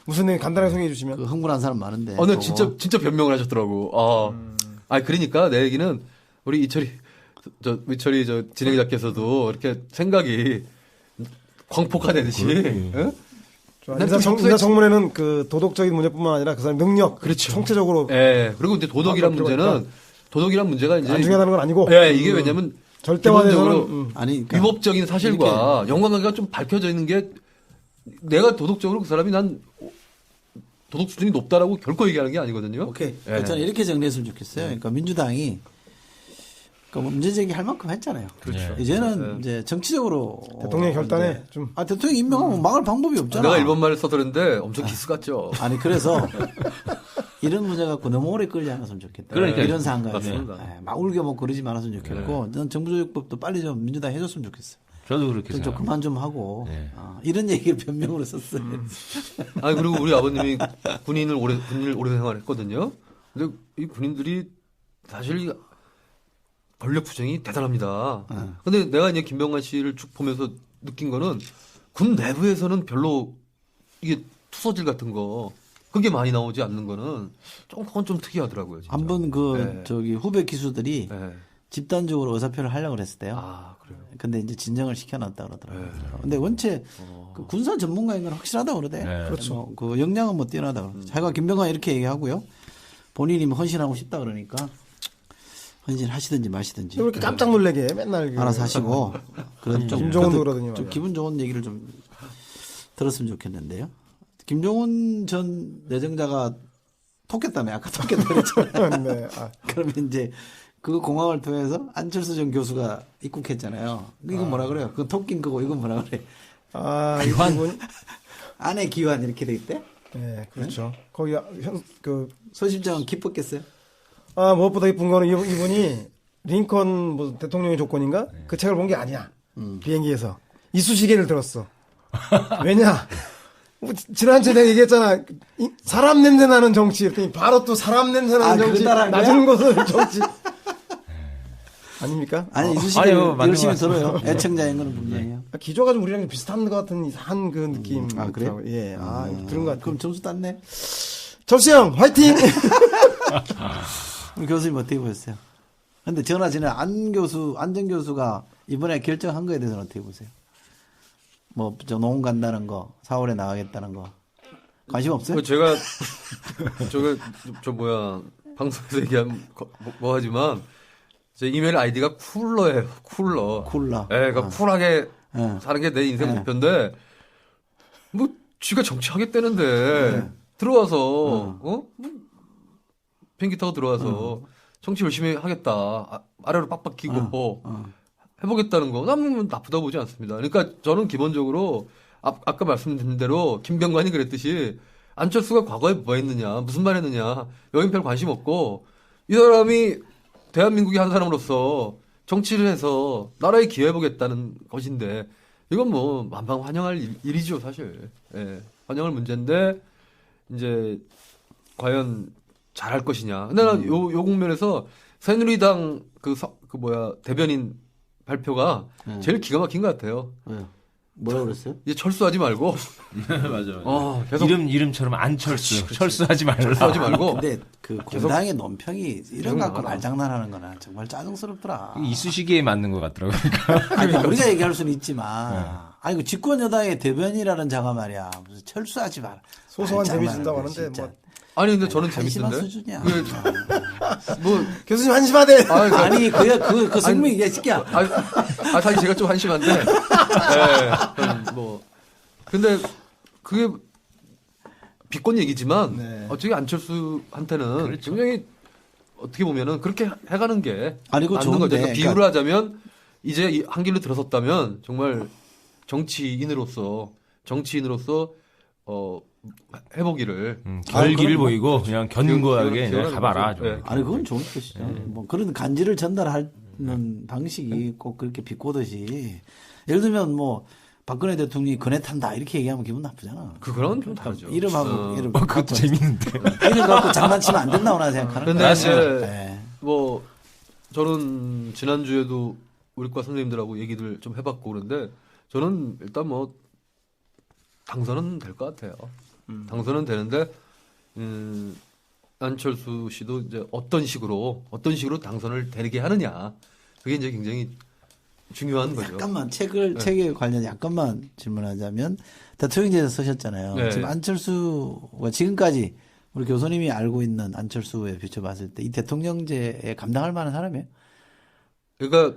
무슨 얘기 간단하게 소개해 주시면. 그 흥분한 사람 많은데. 네, 진짜 변명을 하셨더라고. 그러니까 내 얘기는 우리 이철이 진행자께서도 이렇게 생각이 광폭화되듯이. 응? 인사청문회는 그 도덕적인 문제뿐만 아니라 그 사람 능력, 그렇죠. 총체적으로. 예. 그리고 이제 도덕이란 문제가 이제 안 중요하다는 건 아니고. 예, 이게 왜냐면 절대화돼서는 그러니까 위법적인 사실과 연관관계가 좀 밝혀져 있는 게 내가 도덕적으로 그 사람이 난 도덕 수준이 높다라고 결코 얘기하는 게 아니거든요. 오케이. 예. 저는 이렇게 정리했으면 좋겠어요. 그러니까 민주당이 문제 제기할 만큼 했잖아요. 그렇죠. 이제는 이제 정치적으로 대통령 결단에 좀. 대통령 임명하면 막을 방법이 없잖아. 내가 일본 말을 써드렸는데 엄청 기스 같죠. 아니 그래서 이런 문제 갖고 너무 오래 끌지 않았으면 좋겠다. 그러니까 이런 상황에 맞습니다. 막 울겨먹고 그러지 말았으면 좋겠고, 난 정부조직법도 빨리 좀 민주당 해줬으면 좋겠어. 저도 그렇게 좀 생각합니다. 그만 좀 하고 이런 얘기를 변명으로 썼어요. 아니 그리고 우리 아버님이 군인을 오래 생활했거든요. 근데 이 군인들이 사실 권력 투쟁이 대단합니다. 근데 내가 이제 김병관 씨를 쭉 보면서 느낀 거는 군 내부에서는 별로 이게 투서질 같은 거 그게 많이 나오지 않는 거는 그건 좀 특이하더라고요. 진짜. 한번 후배 기수들이 집단적으로 의사표를 하려고 그랬을 때요. 그래요. 근데 이제 진정을 시켜놨다 그러더라고요. 근데 원체 그 군사 전문가인 건 확실하다고 그러대. 그렇죠. 그 역량은 뭐 뛰어나다 그러죠. 자기가 김병관 이렇게 얘기하고요. 본인이 뭐 헌신하고 싶다 그러니까 헌신하시든지 마시든지. 왜 이렇게 깜짝 놀래게 맨날. 알아서 하시고. 그런 김종훈도 그러더니만. 좀 기분 좋은 얘기를 좀 들었으면 좋겠는데요. 김종훈 전 내정자가 토꼈다며. 아까 토꼈다 그랬잖아요. 네. 그러면 이제 그 공항을 통해서 안철수 전 교수가 입국했잖아요. 이건 뭐라 그래요? 그 토낀 거고 이건 뭐라 그래? 귀환? 안에 귀환 이렇게 돼 있대? 네, 그렇죠. 거기 소심장은 기뻤겠어요? 무엇보다 이쁜 거는 이분이 링컨 뭐 대통령의 조건인가? 그 책을 본 게 아니야. 비행기에서. 이쑤시개를 들었어. 왜냐? 지난주에 내가 얘기했잖아. 사람 냄새 나는 정치. 그랬더니 바로 또 사람 냄새 나는 정치. 낮은 곳을 정치. 아닙니까? 아니, 이쑤시개를 열심히 들어요. 애청자인 거는 분명해요. 기조가 좀 우리랑 비슷한 것 같은 이상한 그 느낌. 그래요? 예. 들은 것 같아요. 그럼 점수 땄네? 접수형, 화이팅! 우리 교수님 어떻게 보셨어요? 근데 전화지는 안 전 교수가 이번에 결정한 거에 대해서는 어떻게 보세요? 뭐, 농 간다는 거, 4월에 나가겠다는 거. 관심 없어요? 제가, 방송에서 얘기하면 뭐 하지만, 제 이메일 아이디가 쿨러예요, 쿨러. 쿨러. 예, 그러니까 쿨하게 사는 게 내 인생 목표인데, 뭐, 쥐가 정치하겠다는데, 들어와서, 비행기 타고 들어와서, 정치 열심히 하겠다. 아래로 빡빡 끼고, 해보겠다는 거, 난 나쁘다고 보지 않습니다. 그러니까 저는 기본적으로, 아까 말씀드린 대로, 김병관이 그랬듯이, 안철수가 과거에 뭐 했느냐, 무슨 말 했느냐, 여긴 별 관심 없고, 이 사람이 대한민국의 한 사람으로서 정치를 해서 나라에 기여해보겠다는 것인데 이건 뭐 만방 환영할 일이죠 사실. 예, 환영할 문제인데 이제 과연 잘할 것이냐. 근데 난 요 국면에서 새누리당 대변인 발표가 제일 기가 막힌 것 같아요. 뭐라 그랬어요? 이제 철수하지 말고. 맞아. 계속 이름처럼 안철수. 철수하지 말라. 철수하지 말고. 근데 그 공당의 논평이 이런 갖고 말장난하는 거나 정말 짜증스럽더라. 이쑤시개에 맞는 것 같더라고요. 아니, 우리가 얘기할 수는 있지만, 아니, 그 집권 여당의 대변이라는 자가 말이야. 무슨 철수하지 마라. 소소한 재미 말장난을 준다고 하는데 진짜. 뭐 아니 근데 저는 한심한 재밌던데. 수준이야. 뭐 교수님 한심하대. 아니, 그 성명이 야, 새끼야. 사실 제가 좀 한심한데. 네, 뭐 근데 그게 비권 얘기지만 네. 어차피 안철수한테는 굉장히 어떻게 보면은 그렇게 해가는 게 아니, 그거 맞는 거죠. 좋은데. 그러니까 비유를 하자면 이제 이 한 길로 들어섰다면 정말 정치인으로서 해보기를 결기를 보이고 그냥 견고하게 기원하는 가봐라. 거죠. 네. 아니, 그건 좋은 뜻이죠. 뭐 그런 간지를 전달하는 방식이 꼭 그렇게 비꼬듯이. 예를 들면 뭐, 박근혜 대통령이 그네 탄다 이렇게 얘기하면 기분 나쁘잖아. 그거는 좀 다르죠. 이름하고 이름 그것도 재밌는데. 이름 갖고 장난치면 안 된다고 나 생각하는 근데 거야. 이제 네. 뭐 저는 지난주에도 우리과 선생님들하고 얘기를 좀 해봤고 그런데 저는 일단 뭐 당선은 될 것 같아요. 당선은 되는데 안철수 씨도 이제 어떤 식으로 당선을 되게 하느냐 그게 이제 굉장히 중요한 거죠. 약간만 책에 관련 약간만 질문하자면 대통령제에서 쓰셨잖아요. 네. 지금 안철수가 지금까지 우리 교수님이 알고 있는 안철수에 비춰봤을 때 이 대통령제에 감당할 만한 사람이에요? 그러니까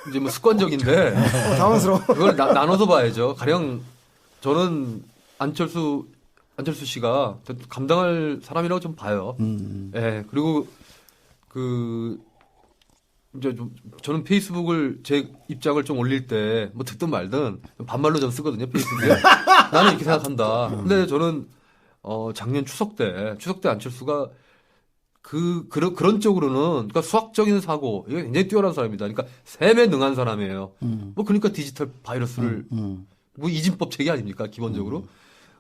이제 뭐 습관적인데 당황스러워. 그걸 나눠서 봐야죠. 가령 저는 안철수 씨가 감당할 사람이라고 좀 봐요. 예. 그리고 이제 저는 페이스북을 제 입장을 좀 올릴 때 뭐 듣든 말든 반말로 좀 쓰거든요. 페이스북에. 나는 이렇게 생각한다. 근데 저는 작년 추석 때 안철수가 그런 쪽으로는 그러니까 수학적인 사고 이게 굉장히 뛰어난 사람이다. 그러니까 셈에 능한 사람이에요. 뭐 그러니까 디지털 바이러스를 뭐 이진법 체계 아닙니까 기본적으로.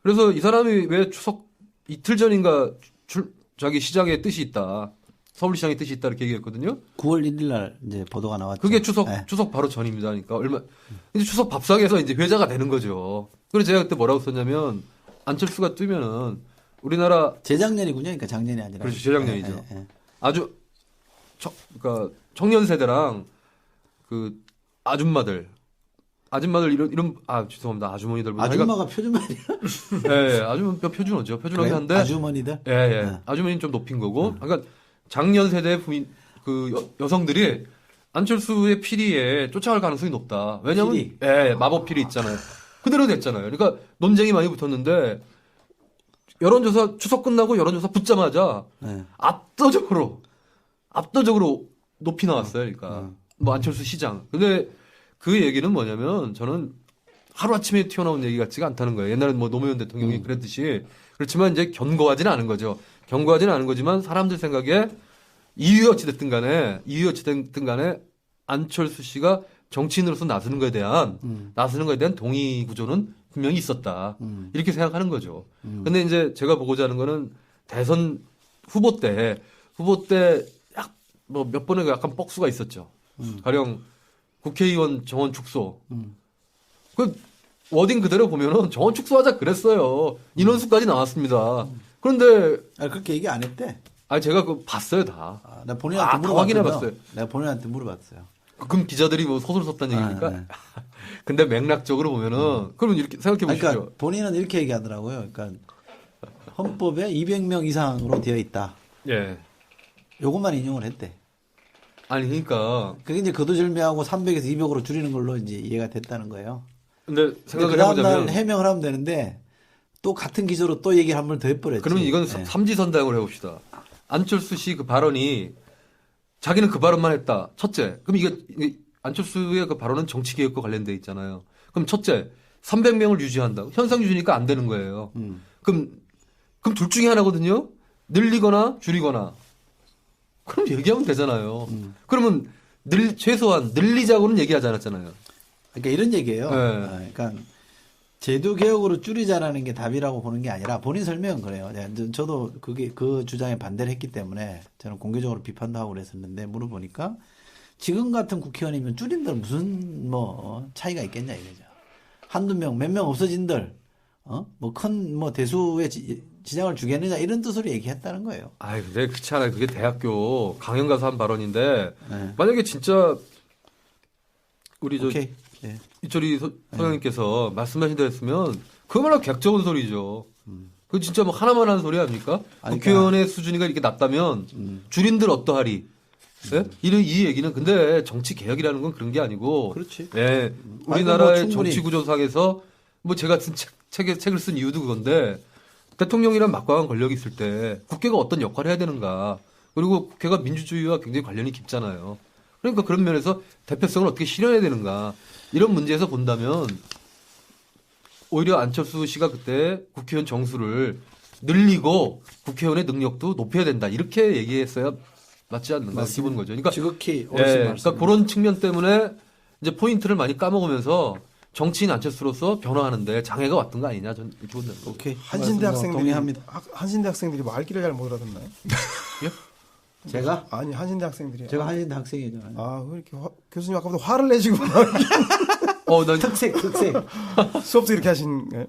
그래서 이 사람이 왜 추석 이틀 전인가 자기 시장에 뜻이 있다. 서울시장의 뜻이 있다 이렇게 얘기했거든요. 9월 1일 날 이제 보도가 나왔죠. 그게 추석 네. 바로 전입니다. 그러니까 이제 추석 밥상에서 이제 회자가 되는 거죠. 그래서 제가 그때 뭐라고 썼냐면 안철수가 뜨면은 우리나라 재작년이군요. 그러니까 작년이 아니라. 그렇죠. 재작년이죠. 네. 아주 그러니까 청년 세대랑 그 아줌마들 이런 죄송합니다. 아주머니들 아줌마가 표준말이야? 예, 아주머니 표준어죠. 표준어긴 한데 아주머니들? 예. 네. 아주머니는 좀 높인 거고. 그러니까 작년 세대 여성들이 안철수의 피리에 쫓아갈 가능성이 높다. 왜냐면 피리? 마법 피리 있잖아요. 그대로 됐잖아요. 그러니까 논쟁이 많이 붙었는데 여론조사 추석 끝나고 여론조사 붙자마자 압도적으로 높이 나왔어요. 그러니까 뭐 안철수 시장. 근데 그 얘기는 뭐냐면 저는 하루아침에 튀어나온 얘기 같지가 않다는 거예요. 옛날에 뭐 노무현 대통령이 그랬듯이. 그렇지만 이제 견고하지는 않은 거죠. 견고하지는 않은 거지만 사람들 생각에 이유 어찌됐든 간에 안철수 씨가 정치인으로서 나서는 거에 대한 동의 구조는 분명히 있었다. 이렇게 생각하는 거죠. 근데 이제 제가 보고자 하는 거는 대선 후보 때 몇 번에 약간 뻑수가 있었죠. 가령 국회의원 정원 축소. 그 워딩 그대로 보면은 정원 축소하자 그랬어요. 인원수까지 나왔습니다. 그런데 그렇게 얘기 안 했대. 제가 그거 봤어요 다. 나 본인한테 다 확인해봤어요. 내가 본인한테 물어봤어요. 그럼 기자들이 뭐 소설 썼다는 얘기니까. 네. 근데 맥락적으로 보면은 그러면 이렇게 생각해 보십시오. 그러니까 본인은 이렇게 얘기하더라고요. 그러니까 헌법에 200명 이상으로 되어 있다. 예. 요것만 인용을 했대. 아니 그러니까 그게 이제 거두절미하고 300에서 200으로 줄이는 걸로 이제 이해가 됐다는 거예요. 근데 생각을 그 다음 날 해보자면 해명을 하면 되는데 또 같은 기조로 또 얘기를 한 번 더 해버렸지. 그러면 이건 삼지선다형을 해봅시다. 안철수 씨 그 발언이 자기는 그 발언만 했다. 첫째, 그럼 이게 안철수의 그 발언은 정치개혁과 관련돼 있잖아요. 그럼 첫째, 300명을 유지한다. 현상 유지니까 안 되는 거예요. 그럼 둘 중에 하나거든요. 늘리거나 줄이거나. 그럼 얘기하면 되잖아요. 그러면 최소한 늘리자고는 얘기하지 않았잖아요. 그러니까 이런 얘기예요. 그러니까 제도 개혁으로 줄이자라는 게 답이라고 보는 게 아니라 본인 설명은 그래요. 저도 그 주장에 반대를 했기 때문에 저는 공개적으로 비판도 하고 그랬었는데 물어보니까 지금 같은 국회의원이면 줄인들 무슨 뭐 차이가 있겠냐 이거죠. 한두 명, 몇 명 없어진들 뭐 큰 대수의 지장을 주겠느냐 이런 뜻으로 얘기했다는 거예요. 근데 그렇지 않아요. 그게 대학교 강연 가서 한 발언인데 만약에 진짜 우리 이철이 소장님께서 말씀하신 대로 했으면 그거말로 객적인 소리죠. 그 진짜 뭐 하나만 하는 소리 아닙니까? 국회의원의 수준이가 이렇게 낮다면 줄인들 어떠하리? 네? 이 얘기는 근데 정치 개혁이라는 건 그런 게 아니고, 그렇지. 네, 우리나라의 정치 구조상에서 뭐 제가 쓴 책을 쓴 이유도 그건데 대통령이란 막강한 권력이 있을 때 국회가 어떤 역할을 해야 되는가? 그리고 국회가 민주주의와 굉장히 관련이 깊잖아요. 그러니까 그런 면에서 대표성을 어떻게 실현해야 되는가? 이런 문제에서 본다면 오히려 안철수 씨가 그때 국회의원 정수를 늘리고 국회의원의 능력도 높여야 된다. 이렇게 얘기했어야 맞지 않는가 기본 거죠. 그러니까 지극히 그러니까 그런 측면 때문에 이제 포인트를 많이 까먹으면서 정치인 안철수로서 변화하는데 장애가 왔던 거 아니냐 저는 이렇게 본다는 거. 오케이. 한신대 학생들이 동의합니다. 한신대 학생들이 말귀를 잘 못 알아듣나요? 제가? 아니 한신대 학생들이. 제가 한신대 학생이잖아요. 왜 이렇게 교수님 아까부터 화를 내시고 난 특색. 수업도 이렇게 하신 거예요?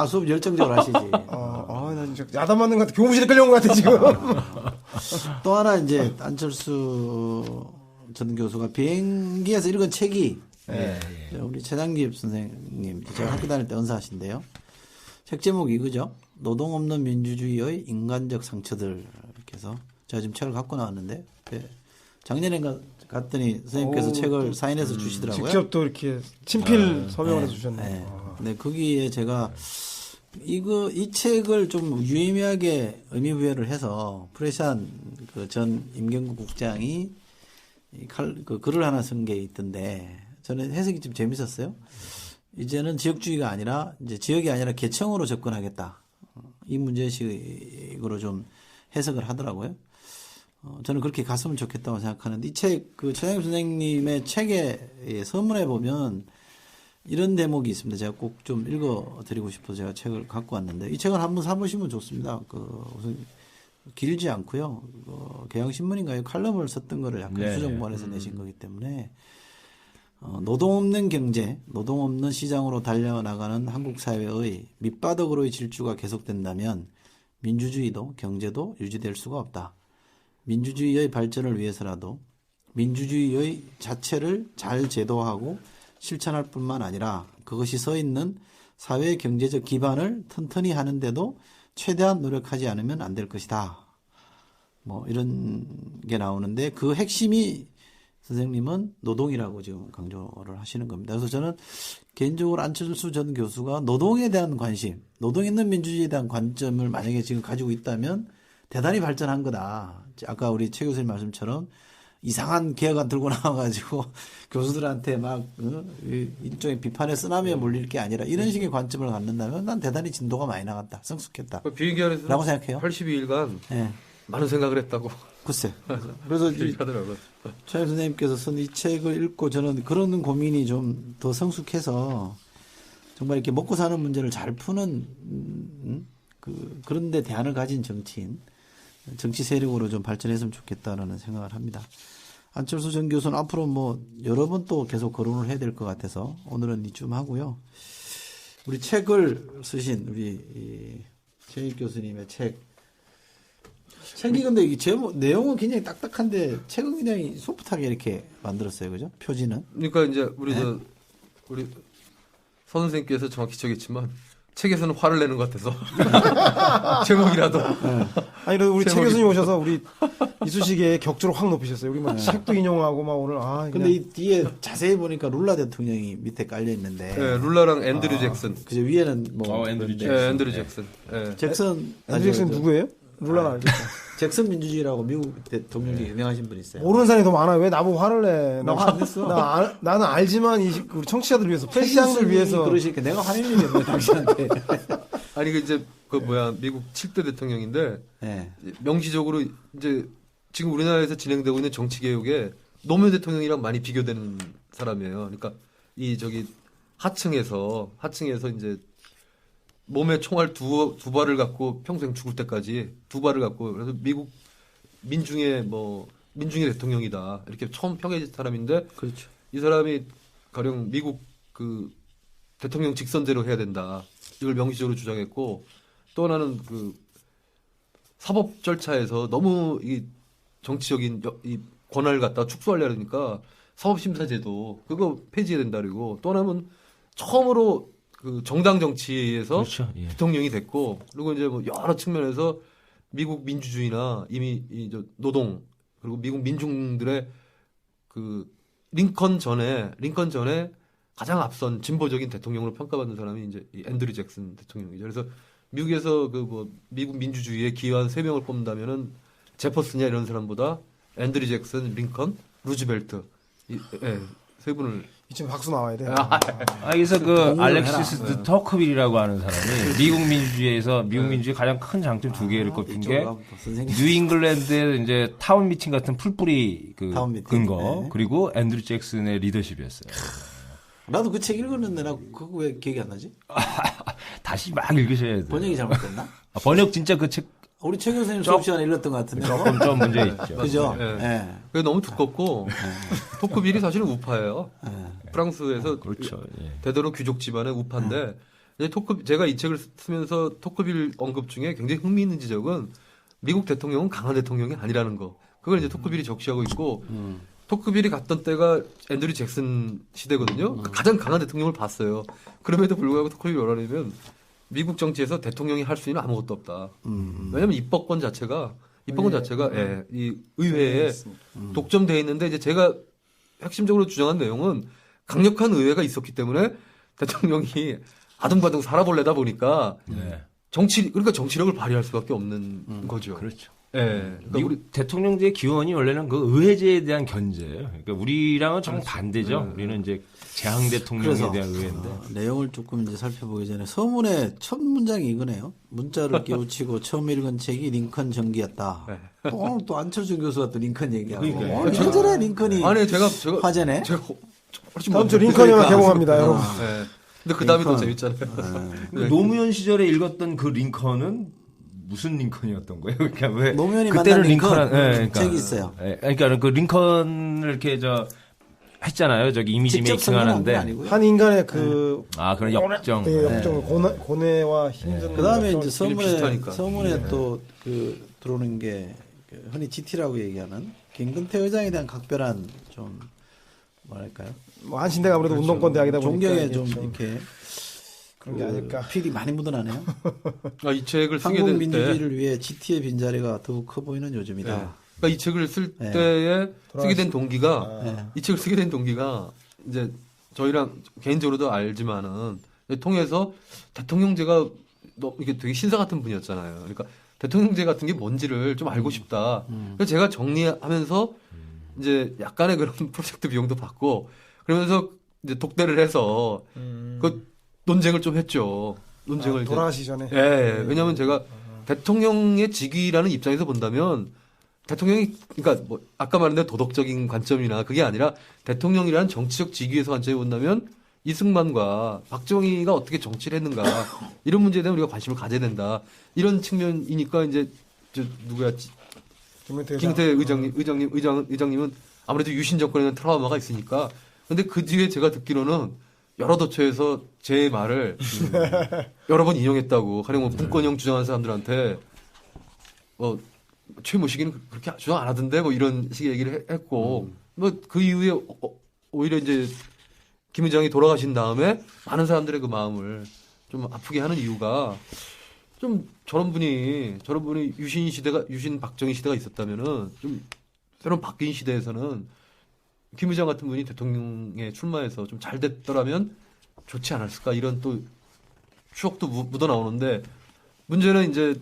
수업 열정적으로 하시지. 나 진짜 야단 맞는 것 같아. 교무실에 끌려온 것 같아, 지금. 또 하나 이제 안철수 전 교수가 비행기에서 읽은 책이 우리 최장기엽 선생님 제가 학교 다닐 때 은사하신데요. 책 제목이 이거죠. 노동 없는 민주주의의 인간적 상처들 이렇게 해서 제가 지금 책을 갖고 나왔는데 작년에 갔더니 선생님께서 책을 사인해서 주시더라고요. 직접 또 이렇게 친필 서명을 해주셨네요. 네, 거기에 제가 이 책을 좀 유의미하게 의미부여를 해서 프레시안 그 전 임경국 국장이 그 글을 하나 쓴 게 있던데 저는 해석이 좀 재밌었어요. 이제는 지역주의가 아니라 이제 지역이 아니라 계층으로 접근하겠다. 이 문제식으로 좀 해석을 하더라고요. 저는 그렇게 갔으면 좋겠다고 생각하는데 이 책, 그 최장엽 선생님의 책에 서문에 보면 이런 대목이 있습니다. 제가 꼭 좀 읽어드리고 싶어서 제가 책을 갖고 왔는데 이 책을 한번 사보시면 좋습니다. 우선 길지 않고요. 경향신문인가요? 칼럼을 썼던 거를 약간 수정본에서 내신 거기 때문에 노동 없는 경제, 노동 없는 시장으로 달려나가는 한국 사회의 밑바닥으로의 질주가 계속된다면 민주주의도 경제도 유지될 수가 없다. 민주주의의 발전을 위해서라도 민주주의의 자체를 잘 제도하고 실천할 뿐만 아니라 그것이 서 있는 사회 경제적 기반을 튼튼히 하는데도 최대한 노력하지 않으면 안 될 것이다. 뭐 이런 게 나오는데 그 핵심이 선생님은 노동이라고 지금 강조를 하시는 겁니다. 그래서 저는 개인적으로 안철수 전 교수가 노동에 대한 관심, 노동 있는 민주주의에 대한 관점을 만약에 지금 가지고 있다면 대단히 발전한 거다. 아까 우리 최 교수님 말씀처럼 이상한 개혁안 들고 나와가지고 교수들한테 막 일종의 비판의 쓰나미에 몰릴 게 아니라 이런 식의 관점을 갖는다면 난 대단히 진도가 많이 나갔다. 성숙했다. 비행기 안에서 라고 생각해요. 82일간 많은 생각을 했다고. 글쎄. 그래서 최 선생님께서 쓴 이 책을 읽고 저는 그런 고민이 좀 더 성숙해서 정말 이렇게 먹고 사는 문제를 잘 푸는 그런데 대안을 가진 정치인, 정치 세력으로 좀 발전했으면 좋겠다라는 생각을 합니다. 안철수 전 교수는 앞으로 뭐 여러 번 또 계속 거론을 해야 될 것 같아서 오늘은 이쯤 하고요. 우리 책을 쓰신 우리 최익 교수님의 책이 근데 이 제목 내용은 굉장히 딱딱한데 책은 굉장히 소프트하게 이렇게 만들었어요, 그죠? 표지는. 그러니까 이제 우리 서 선생님께서 정확히 적겠지만 책에서는 화를 내는 것 같아서 제목이라도. 아니 우리 최 교수님 오셔서 우리 이쑤시개 격주로 확 높이셨어요. 우리 막 책도 인용하고 막 오늘 근데 이 뒤에 자세히 보니까 룰라 대통령이 밑에 깔려 있는데. 네, 룰라랑 앤드류 잭슨. 그죠 위에는 뭐 앤드류 잭슨. 네, 앤드류 잭슨. 네. 앤드류 잭슨 누구예요? 룰라는 알겠다. 잭슨 민주주의라고 미국 대통령이 유명하신 분 있어요. 모르는 사람이 더 많아요. 왜 나보고 화를 내? 나 화 안 냈어. 나는 알지만 우리 청취자들 위해서, 패시장들 위해서. 그러시니까 내가 화낼 일이 없네 당신한테. 아니 미국 7대 대통령인데 명시적으로 이제 지금 우리나라에서 진행되고 있는 정치 개혁에 노무현 대통령이랑 많이 비교되는 사람이에요. 그러니까 이 저기 하층에서 이제 몸에 총알 두 발을 갖고 평생 죽을 때까지 두 발을 갖고 그래서 미국 민중의 대통령이다 이렇게 처음 평해진 사람인데 그렇죠. 이 사람이 가령 미국 그 대통령 직선제로 해야 된다 이걸 명시적으로 주장했고 또 하나는 그 사법 절차에서 너무 이 정치적인 이 권한을 갖다 축소하려니까 사법심사제도 그거 폐지해야 된다 그리고 또 하나는 처음으로 그 정당 정치에서 그렇죠. 예. 대통령이 됐고 그리고 이제 뭐 여러 측면에서 미국 민주주의나 이미 저 노동 그리고 미국 민중들의 그 링컨 전에 가장 앞선 진보적인 대통령으로 평가받는 사람이 이제 이 앤드류 잭슨 대통령이죠. 그래서 미국에서 그 뭐 미국 민주주의에 기여한 3명을 뽑는다면은 제퍼슨이나 이런 사람보다 앤드류 잭슨, 링컨, 루즈벨트 세 분을 이쯤 박수 나와야 돼. 그래서 그 알렉시스 터커빌이라고 하는 사람이 미국 민주주의의 가장 큰 장점 두 개를 꼽힌 게 뉴잉글랜드의 이제 타운 미팅 같은 풀뿌리 근거 네. 그리고 앤드류 잭슨의 리더십이었어요. 나도 그 책 읽었는데 나 그거 왜 기억이 안 나지? 다시 막 읽으셔야 돼요. 번역이 잘못됐나? 번역 진짜 그 책 우리 최 교수님 수업 시간에 읽었던 것 같은데. 조금 좀 문제 있죠. 그죠? 네. 네. 그게 너무 두껍고 토크빌이 사실은 우파예요. 프랑스에서 그렇죠. 예. 대대로 귀족 집안의 우파인데 이제 제가 이 책을 쓰면서 토크빌 언급 중에 굉장히 흥미있는 지적은 미국 대통령은 강한 대통령이 아니라는 거. 그걸 이제 토크빌이 적시하고 있고 토크빌이 갔던 때가 앤드류 잭슨 시대거든요. 가장 강한 대통령을 봤어요. 그럼에도 불구하고 토크빌이 뭐라냐면 미국 정치에서 대통령이 할 수 있는 아무것도 없다. 왜냐하면 입법권 자체가 이 의회에 독점되어 있는데 이제 제가 핵심적으로 주장한 내용은 강력한 의회가 있었기 때문에 대통령이 아등바등 살아볼래다 보니까 그러니까 정치력을 발휘할 수밖에 없는 거죠. 그렇죠. 예. 그러니까 미국 대통령제의 기원이 원래는 그 의회제에 대한 견제예요. 그러니까 우리랑은 좀 반대죠. 우리는 이제 재앙 대통령에 대한 의회인데. 내용을 조금 이제 살펴보기 전에 서문의 첫 문장이 이거네요. 문자를 깨우치고 처음 읽은 책이 링컨 전기였다. 또 안철수 교수가 또 링컨 얘기하고. 현재의 링컨이 제가 화제네. 다음 주 링컨 영화 개봉합니다, 여러분. 네. 근데 그 다음이 더 재밌잖아요. 네. 노무현 시절에 읽었던 그 링컨은 무슨 링컨이었던 거예요? 그러니까 왜 노무현이 그때는 만난 링컨 그러니까, 책이 있어요. 그러니까 그 링컨을 이렇게 했잖아요. 저기 이미지 메이킹 하는데 한 인간의 그 그런 역정, 고뇌와 힘든. 그다음에 이제 서문에 또 그 들어오는 게 흔히 GT라고 얘기하는 김근태 의장에 대한 각별한 좀 뭐랄까요? 뭐 한신대가 아무래도 운동권 대학이다 보니까 존경에 좀 이렇게 그런 게 아닐까. 필이 많이 묻어나네요. 이 책을 쓰게 한국 될 민주주의를 위해 GT의 빈자리가 더욱 커 보이는 요즘이다. 그러니까 이 책을 쓸 때에 쓰게 된 동기가 이 책을 쓰게 된 동기가 이제 저희랑 개인적으로도 알지만은 통해서 대통령제가 이게 되게 신사 같은 분이었잖아요. 그러니까 대통령제 같은 게 뭔지를 좀 알고 싶다. 그래서 제가 정리하면서 이제 약간의 그런 프로젝트 비용도 받고 그러면서 이제 독대를 해서 그 논쟁을 좀 했죠. 논쟁을 돌아가시 전에. 왜냐하면 제가 대통령의 직위라는 입장에서 본다면 대통령이 그러니까 뭐 아까 말한 대로 도덕적인 관점이나 그게 아니라 대통령이라는 정치적 직위에서 관점에 본다면 이승만과 박정희가 어떻게 정치를 했는가 이런 문제에 대한 우리가 관심을 가져야 된다 이런 측면이니까 이제 누구였지 김은태 의장님은 아무래도 유신 정권에 대한 트라우마가 있으니까 근데 그 뒤에 제가 듣기로는 여러 도처에서 제 말을 여러 번 인용했다고 가령 뭐 분권형 주장하는 사람들한테 최모식이는 그렇게 주장 안 하던데 뭐 이런 식의 얘기를 했고 뭐 그 이후에 오히려 이제 김 의장이 돌아가신 다음에 많은 사람들의 그 마음을 좀 아프게 하는 이유가 좀 저런 분이 유신 박정희 시대가 있었다면은 좀 새로운 바뀐 시대에서는 김 의장 같은 분이 대통령에 출마해서 좀 잘 됐더라면 좋지 않았을까 이런 또 추억도 묻어 나오는데 문제는 이제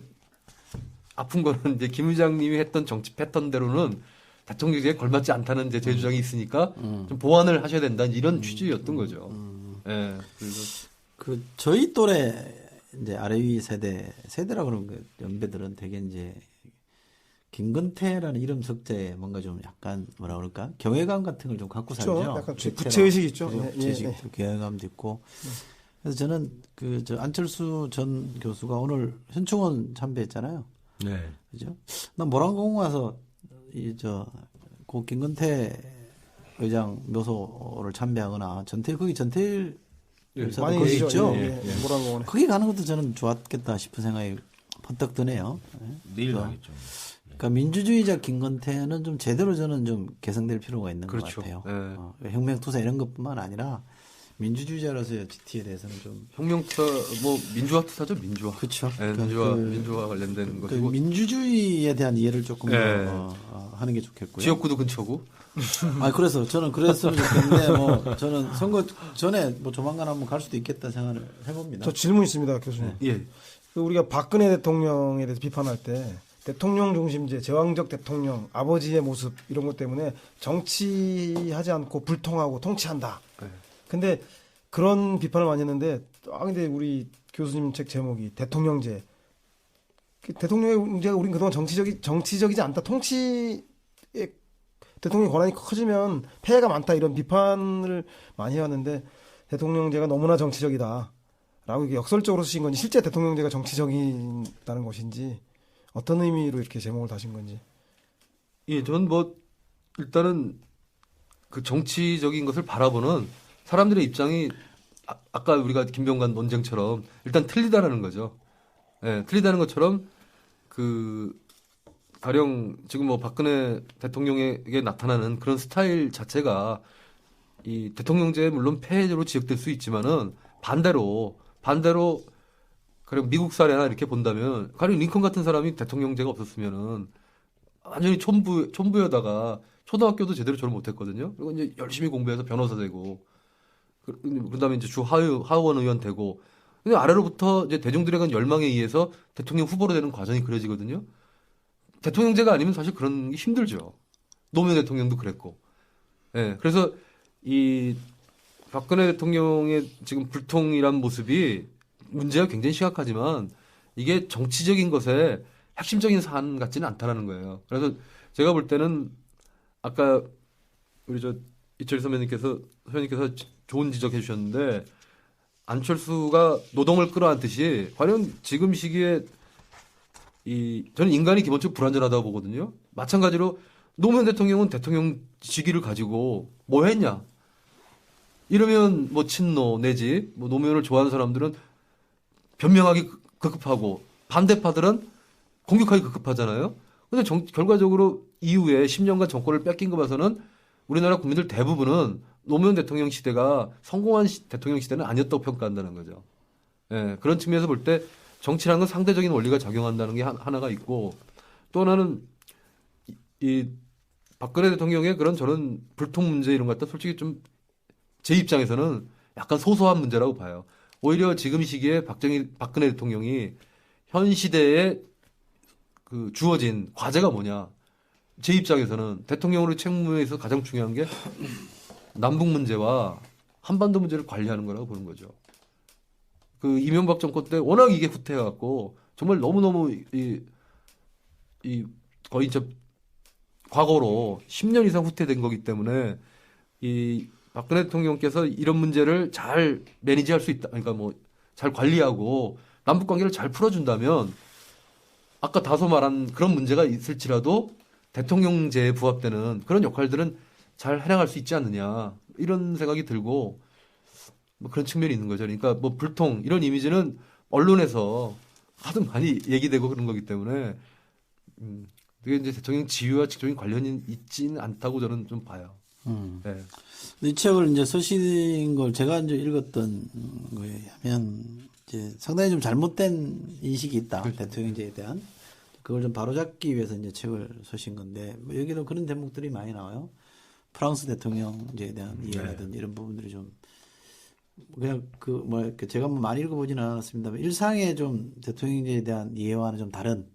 아픈 거는 이제 김 의장님이 했던 정치 패턴대로는 대통령제에 걸맞지 않다는 이제 제 주장이 있으니까 좀 보완을 하셔야 된다 이런 취지였던 거죠. 그래서 그 저희 또래 이제 아래 위 세대라 그러는 그 연배들은 되게 이제 김건태라는 이름 석자에 뭔가 좀 약간 뭐라 그럴까 경외감 같은 걸 좀 갖고 그렇죠. 살죠. 약간 부채의식 있죠. 그죠? 예, 부채의식, 예. 경외감도 있고. 그래서 저는 저 안철수 전 교수가 오늘 현충원 참배했잖아요. 네. 그죠? 난 모란공 와서 고 김건태 의장 묘소를 참배하거나 거기 전태일 의사도 많이 거기 계시죠. 있죠. 예, 예. 모란공원에. 거기 가는 것도 저는 좋았겠다 싶은 생각이 퍼뜩 드네요. 내일 가겠죠. 그러니까 민주주의자 김건태는 좀 제대로 저는 좀 개성될 필요가 있는 그렇죠. 것 같아요. 네. 혁명투사 이런 것뿐만 아니라 민주주의자로서의 GT에 대해서는 좀 혁명투사 뭐 민주화 투사죠, 민주화. 그렇죠. 네, 민주화 관련된 그 것이고. 민주주의에 대한 이해를 조금 네. 더 하는 게 좋겠고요. 지역구도 근처고. 그래서 저는 그랬으면 좋겠는데 뭐 저는 선거 전에 뭐 조만간 한번 갈 수도 있겠다 생각을 해봅니다. 저 질문 있습니다, 교수님. 예. 그 우리가 박근혜 대통령에 대해서 비판할 때 대통령 중심제, 제왕적 대통령, 아버지의 모습 이런 것 때문에 정치하지 않고 불통하고 통치한다. 네. 근데 그런 비판을 많이 했는데 근데 우리 교수님 책 제목이 대통령제. 대통령제가 우린 그동안 정치적이지 않다. 대통령의 권한이 커지면 폐해가 많다 이런 비판을 많이 해왔는데 대통령제가 너무나 정치적이다. 라고 이게 역설적으로 쓰신 건지 실제 대통령제가 정치적이다는 것인지 어떤 의미로 이렇게 제목을 다신 건지. 예, 저는 뭐 일단은 그 정치적인 것을 바라보는 사람들의 입장이 아까 우리가 김병관 논쟁처럼 일단 틀리다라는 거죠. 예, 틀리다는 것처럼 가령 지금 뭐 박근혜 대통령에게 나타나는 그런 스타일 자체가 이 대통령제에 물론 폐해로 지적될 수 있지만은 반대로 가령 미국 사례나 이렇게 본다면 가령 링컨 같은 사람이 대통령제가 없었으면은 완전히 촌부여다가 초등학교도 제대로 졸업 못했거든요. 그리고 이제 열심히 공부해서 변호사 되고 그다음에 이제 주 하원 의원 되고 근데 아래로부터 이제 대중들에 대한 열망에 의해서 대통령 후보로 되는 과정이 그려지거든요. 대통령제가 아니면 사실 그런 게 힘들죠. 노무현 대통령도 그랬고. 예. 그래서 이 박근혜 대통령의 지금 불통이란 모습이 문제가 굉장히 심각하지만 이게 정치적인 것에 핵심적인 사안 같지는 않다라는 거예요. 그래서 제가 볼 때는 아까 우리 이철희 선배님께서 좋은 지적해 주셨는데 안철수가 노동을 끌어안듯이 과연 지금 시기에 저는 인간이 기본적으로 불완전하다고 보거든요. 마찬가지로 노무현 대통령은 대통령 직위를 가지고 뭐 했냐? 이러면 뭐 친노 내지 뭐 노무현을 좋아하는 사람들은 변명하기 급급하고 반대파들은 공격하기 급급하잖아요. 근데 결과적으로 이후에 10년간 정권을 뺏긴 거 봐서는 우리나라 국민들 대부분은 노무현 대통령 시대가 성공한 대통령 시대는 아니었다고 평가한다는 거죠. 예, 그런 측면에서 볼 때 정치라는 건 상대적인 원리가 작용한다는 게 하나가 있고 또 하나는 이 박근혜 대통령의 그런 저는 불통 문제 이런 것 같다 솔직히 좀 제 입장에서는 약간 소소한 문제라고 봐요. 오히려 지금 시기에 박근혜 대통령이 현 시대에 그 주어진 과제가 뭐냐. 제 입장에서는 대통령으로 책무에서 가장 중요한 게 남북 문제와 한반도 문제를 관리하는 거라고 보는 거죠. 그 이명박 정권 때 워낙 이게 후퇴해갖고 정말 너무너무 거의 과거로 10년 이상 후퇴된 거기 때문에 이 박근혜 대통령께서 이런 문제를 잘 매니지할 수 있다. 그러니까 뭐 잘 관리하고 남북 관계를 잘 풀어준다면 아까 다소 말한 그런 문제가 있을지라도 대통령제에 부합되는 그런 역할들은 잘 해나갈 수 있지 않느냐 이런 생각이 들고 뭐 그런 측면이 있는 거죠. 그러니까 뭐 불통 이런 이미지는 언론에서 하도 많이 얘기되고 그런 거기 때문에 그게 이제 대통령 지위와 직접적인 관련이 있지는 않다고 저는 좀 봐요. 네. 이 책을 이제 쓰신 걸 제가 이제 읽었던 거에 하면 이제 상당히 좀 잘못된 인식이 있다. 그렇죠. 대통령제에 대한. 그걸 좀 바로잡기 위해서 이제 책을 쓰신 건데 뭐 여기도 그런 대목들이 많이 나와요. 프랑스 대통령제에 대한 이해라든지 이런 부분들이 좀 그냥 제가 뭐 많이 읽어보지는 않았습니다만 일상에 좀 대통령제에 대한 이해와는 좀 다른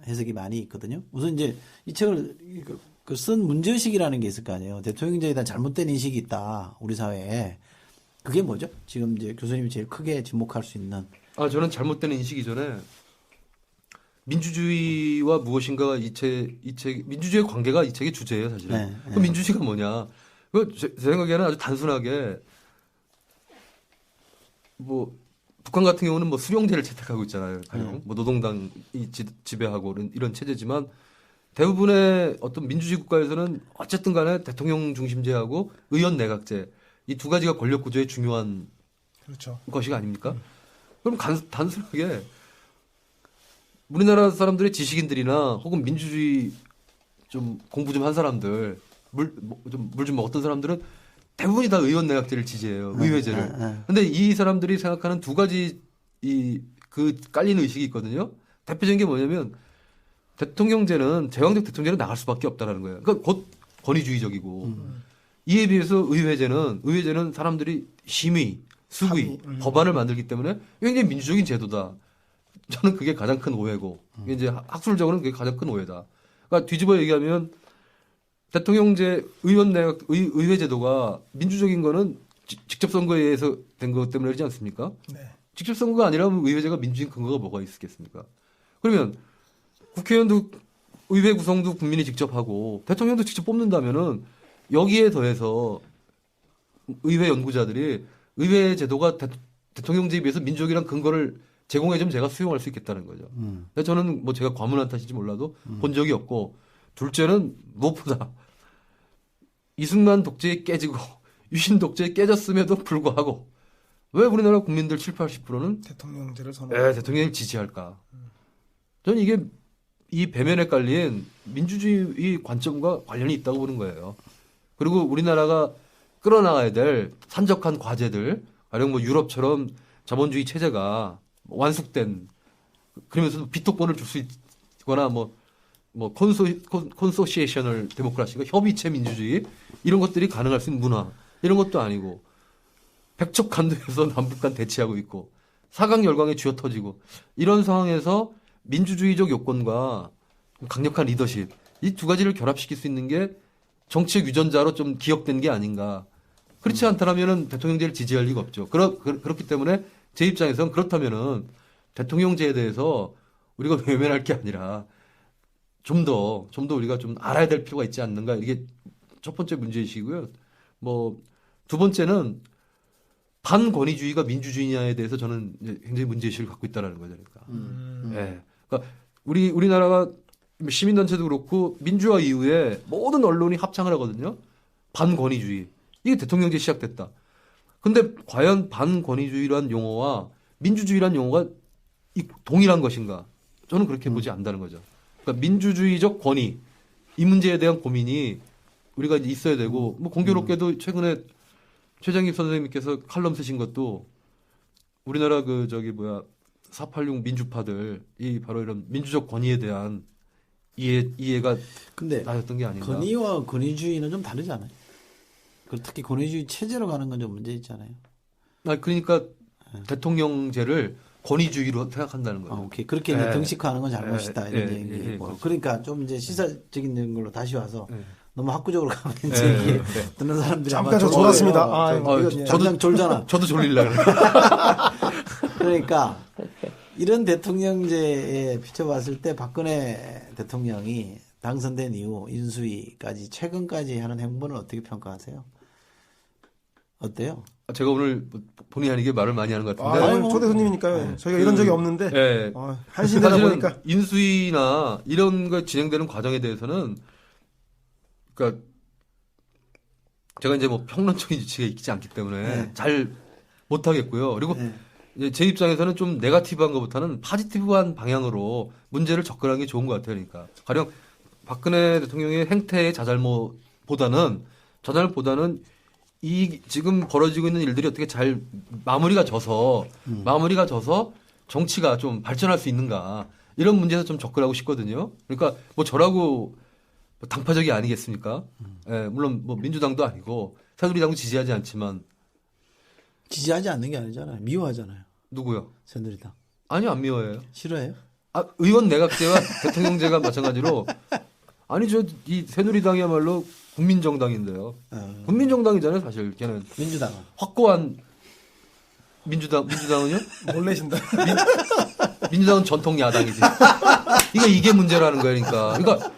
해석이 많이 있거든요. 우선 이제 이 책을 쓴 문제의식이라는 게 있을 거 아니에요. 대통령제에 대한 잘못된 인식이 있다. 우리 사회에. 그게 뭐죠? 지금 이제 교수님이 제일 크게 지목할 수 있는. 저는 잘못된 인식이 전에 민주주의와 무엇인가가 이 책 민주주의의 관계가 이 책의 주제예요, 사실은. 네, 그럼 민주주의가 뭐냐? 제 생각에는 아주 단순하게 뭐 북한 같은 경우는 뭐 수령제를 채택하고 있잖아요. 뭐 노동당이 지배하고 이런 체제지만 대부분의 어떤 민주주의 국가에서는 어쨌든 간에 대통령 중심제하고 의원 내각제 이 두 가지가 권력 구조의 중요한 그렇죠. 것이 아닙니까? 그럼 단순하게 우리나라 사람들의 지식인들이나 혹은 민주주의 좀 공부 좀 한 사람들 물 좀 먹었던 사람들은 대부분이 다 의원 내각제를 지지해요. 의회제를. 근데 이 사람들이 생각하는 두 가지 그 깔리는 의식이 있거든요. 대표적인 게 뭐냐면 대통령제는 제왕적 대통령제는 나갈 수밖에 없다라는 거예요. 그러니까 곧 권위주의적이고 이에 비해서 의회제는 사람들이 심의, 수의, 법안을 만들기 때문에 굉장히 민주적인 제도다. 저는 그게 가장 큰 오해고 이제 학술적으로는 그게 가장 큰 오해다. 그러니까 뒤집어 얘기하면 대통령제 의원 내각 의회 제도가 민주적인 거는 직접 선거에 의해서 된 것 때문에 그러지 않습니까? 네. 직접 선거가 아니라면 의회제가 민주적인 근거가 뭐가 있겠습니까? 그러면 국회의원도 의회 구성도 국민이 직접 하고 대통령도 직접 뽑는다면은 여기에 더해서 의회 연구자들이 의회 제도가 대통령제에 비해서 민주적이란 근거를 제공해주면 제가 수용할 수 있겠다는 거죠. 근데 저는 뭐 제가 과문한 탓인지 몰라도 본 적이 없고 둘째는 무엇보다 이승만 독재에 깨지고 유신 독재에 깨졌음에도 불구하고 왜 우리나라 국민들 70, 80%는 대통령제를 선호합니다. 대통령을 지지할까? 저는 이게 이 배면에 깔린 민주주의 관점과 관련이 있다고 보는 거예요. 그리고 우리나라가 끌어나가야 될 산적한 과제들, 가령 뭐 유럽처럼 자본주의 체제가 완숙된 그러면서 비토권을 줄 수 있거나 뭐 콘소시에이셔널 데모크라시가 협의체 민주주의 이런 것들이 가능할 수 있는 문화 이런 것도 아니고 백척간도에서 남북 간 대치하고 있고 사강 열강에 쥐어 터지고 이런 상황에서 민주주의적 요건과 강력한 리더십 이 두 가지를 결합시킬 수 있는 게 정치의 유전자로 좀 기억된 게 아닌가. 그렇지 않다면은 대통령제를 지지할 리가 없죠. 그렇기 때문에 제 입장에서는 그렇다면은 대통령제에 대해서 우리가 외면할 게 아니라 좀 더 우리가 좀 알아야 될 필요가 있지 않는가. 이게 첫 번째 문제이시고요. 뭐 두 번째는 반권위주의가 민주주의냐에 대해서 저는 굉장히 문제의식을 갖고 있다는 거죠. 그러니까. 네. 그러니까 우리나라가 시민단체도 그렇고 민주화 이후에 모든 언론이 합창을 하거든요. 반권위주의. 이게 대통령제 시작됐다. 근데 과연 반권위주의란 용어와 민주주의란 용어가 동일한 것인가? 저는 그렇게 보지 않는다는 거죠. 그러니까 민주주의적 권위 이 문제에 대한 고민이 우리가 있어야 되고 뭐 공교롭게도 최근에 최장립 선생님께서 칼럼 쓰신 것도 우리나라 486 민주파들 이 바로 이런 민주적 권위에 대한 이해가 근데 낮았던 게 아닌가. 권위와 권위주의는 좀 다르잖아요. 특히 권위주의 체제로 가는 건 좀 문제 있잖아요. 그러니까 대통령제를 권위주의로 생각한다는 거예요. 오케이. 그렇게 이제 등식화하는 건 잘못이다 이런 얘기고. 그렇죠. 그러니까 좀 이제 시사적인 걸로 다시 와서 너무 학구적으로 가면 이제 듣는 사람들이 잠깐 저 졸았습니다. 이거 저도 졸잖아. 저도 졸리려고 그래요. 그러니까 이런 대통령제에 비춰봤을 때 박근혜 대통령이 당선된 이후 인수위까지 최근까지 하는 행보는 어떻게 평가하세요? 어때요? 제가 오늘 본의 아니게 말을 많이 하는 것 같은데. 초대 손님이니까요. 저희가 이런 적이 없는데. 한신대다 보니까. 인수위나 이런 거 진행되는 과정에 대해서는 그러니까 제가 이제 뭐 평론적인 위치가 있지 않기 때문에 잘 못하겠고요. 그리고 이제 제 입장에서는 좀 네거티브한 것보다는 파지티브한 방향으로 문제를 접근하는 게 좋은 것 같아요. 그러니까 가령 박근혜 대통령의 행태의 자잘못보다는 이 지금 벌어지고 있는 일들이 어떻게 잘 마무리가 져서 정치가 좀 발전할 수 있는가 이런 문제에서 좀 접근하고 싶거든요. 그러니까 뭐 저라고 당파적이 아니겠습니까? 물론 뭐 민주당도 아니고 새누리당도 지지하지 않지만 지지하지 않는 게 아니잖아요. 미워하잖아요. 누구요? 새누리당. 아니요, 안 미워해요. 싫어해요? 의원 내각제와 대통령제가 마찬가지로 이 새누리당이야말로 국민정당인데요. 국민정당이잖아요, 사실. 걔는 민주당은 확고한 민주당은요? 놀래신다. 민주당은 전통 야당이지. 이게 문제라는 거야, 그러니까